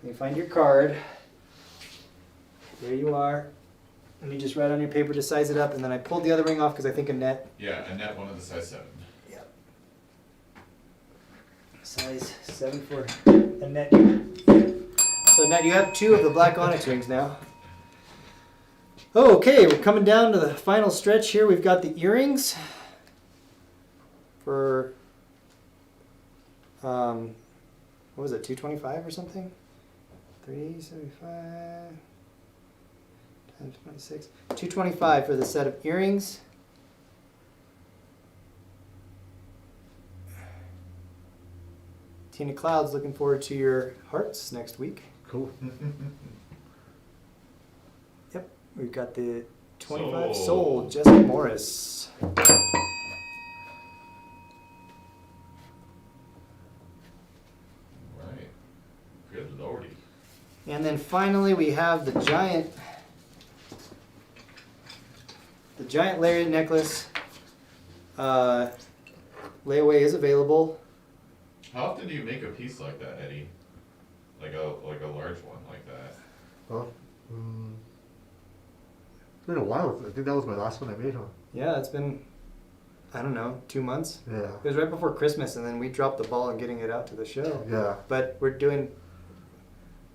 You find your card. There you are. And you just write on your paper to size it up, and then I pulled the other ring off because I think Annette. Yeah, Annette wanted the size 7. Yep. Size 7 for Annette. So Annette, you have 2 of the black onyx rings now. Okay, we're coming down to the final stretch here. We've got the earrings for what was it, $225 or something? $375 times 26. $225 for the set of earrings. Tina Cloud's looking forward to your hearts next week. Cool. Yep, we've got the 25 Sold. sold, Jessica Morris. Right. Good lordy. And then finally we have the giant lariat necklace. Layaway is available. How often do you make a piece like that, Eddie? Like a large one like that? Well, it's been a while. I think that was my last one I made, huh? Yeah, it's been, I don't know, 2 months. Yeah. It was right before Christmas, and then we dropped the ball on getting it out to the show. Yeah. But we're gonna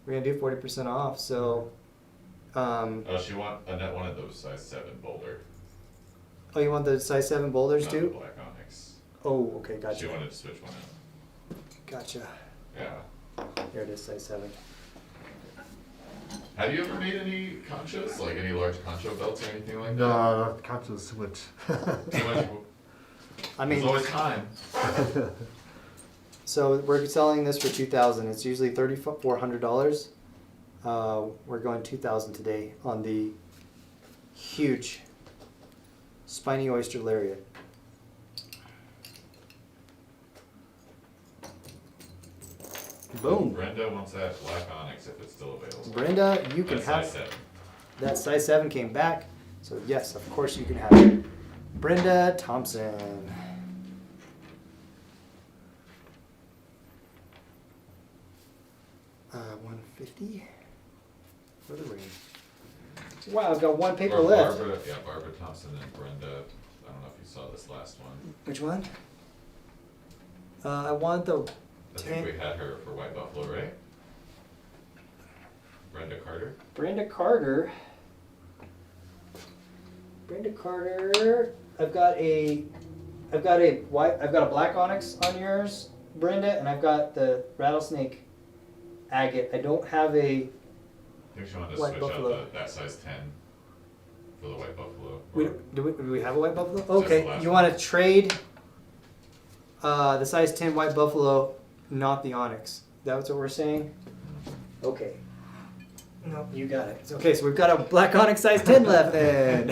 do 40% off. So, Oh, Annette wanted those size 7 boulder. Oh, you want the size 7 boulders Not the too? black onyx. Oh, okay, She gotcha. wanted to switch one out. Gotcha. Yeah. Here it is, size 7. Have you ever made any conchos? Like any large concho belts or anything like that? No, Concho's too much. Too much. I There's mean, always time. so we're selling this for $2,000. It's usually $3,400. We're going $2,000 today on the huge spiny oyster lariat. Boom. Brenda wants that black onyx if it's still available. Brenda, you can That's have size 7. that size 7 came back. So yes, of course you can have it. Brenda Thompson. $150 for the ring. Wow, I've got one paper Or left. Barbara Thompson and Brenda. I don't know if you saw this last one. Which one? I want the. I think we had her for White Buffalo, right? Brenda Carter. Brenda Carter. I've got a black onyx on yours, Brenda, and I've got the Rattlesnake Agate. I don't have a. I think she wanted to White switch Buffalo. out that size 10 for the White Buffalo. Do we have a white buffalo? the Okay, last you one. want to trade the size 10 white buffalo, not the onyx. That's what we're saying? Okay. No, you got it. Okay, so we've got a black onyx size 10 left then.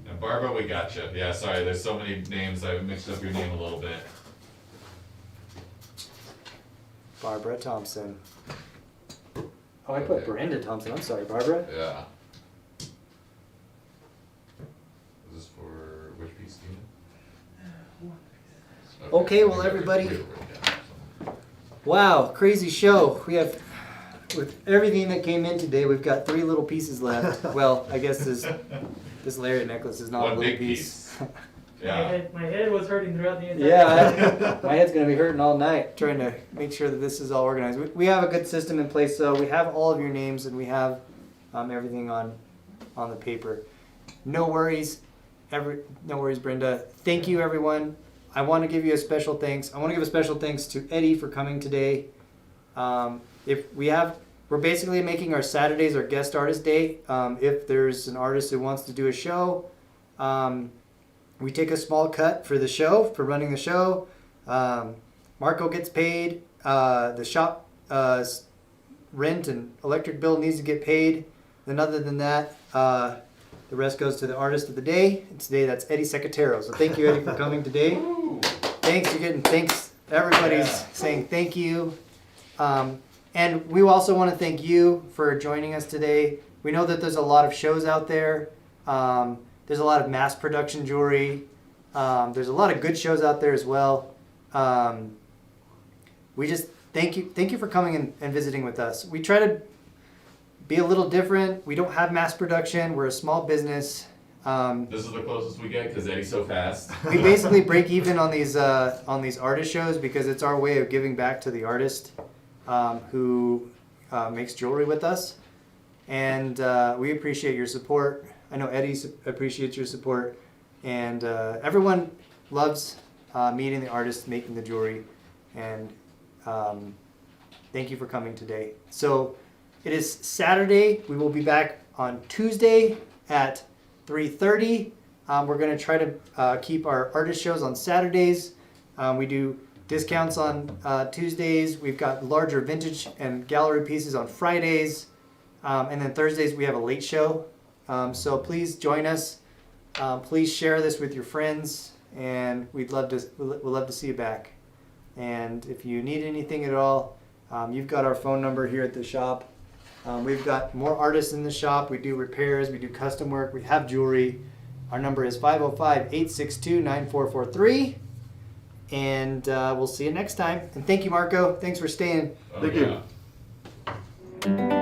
And Barbara, we got you. Yeah, sorry, there's so many names. I mixed up your name a little bit. Barbara Thompson. Oh, I put Brenda Thompson. I'm sorry, Barbara. Yeah. Is this for which piece, Dineh? Okay, well, everybody- Wow, crazy show. We have, with everything that came in today, we've got 3 little pieces left. Well, I guess this lariat necklace is not One a little big piece. My head was hurting throughout the entire Yeah, my head's gonna be hurting all night trying to make sure that this is all organized. We have a good system in place, so we have all of your names and we have everything on the paper. No worries, no worries, Brenda. Thank you, everyone. I want to give you a special thanks. I want to give a special thanks to Eddie for coming today. We're basically making our Saturdays our guest artist day. If there's an artist who wants to do a show, we take a small cut for the show, for running the show. Marco gets paid. The shop rent and electric bill needs to get paid. Then other than that, the rest goes to the artist of the day. And today that's Eddie Secatero. So thank you, Eddie, for coming today. Thanks, you're getting thanks. Everybody's saying thank you. And we also want to thank you for joining us today. We know that there's a lot of shows out there. There's a lot of mass production jewelry. There's a lot of good shows out there as well. We just thank you for coming and visiting with us. We try to be a little different. We don't have mass production. We're a small business. This is the closest we get because Eddie's so fast. We basically break even on these artist shows because it's our way of giving back to the artist who makes jewelry with us, and we appreciate your support. I know Eddie appreciates your support, and everyone loves meeting the artists making the jewelry, and thank you for coming today. So it is Saturday. We will be back on Tuesday at 3:30. We're going to try to keep our artist shows on Saturdays. We do discounts on Tuesdays. We've got larger vintage and gallery pieces on Fridays. And then Thursdays we have a late show. So please join us. Please share this with your friends, and we'd love to see you back. And if you need anything at all, you've got our phone number here at the shop. We've got more artists in the shop. We do repairs, we do custom work, we have jewelry. Our number is 505-862-9443. And we'll see you next time. And thank you, Marco. Thanks for staying. Oh, Thank you. yeah.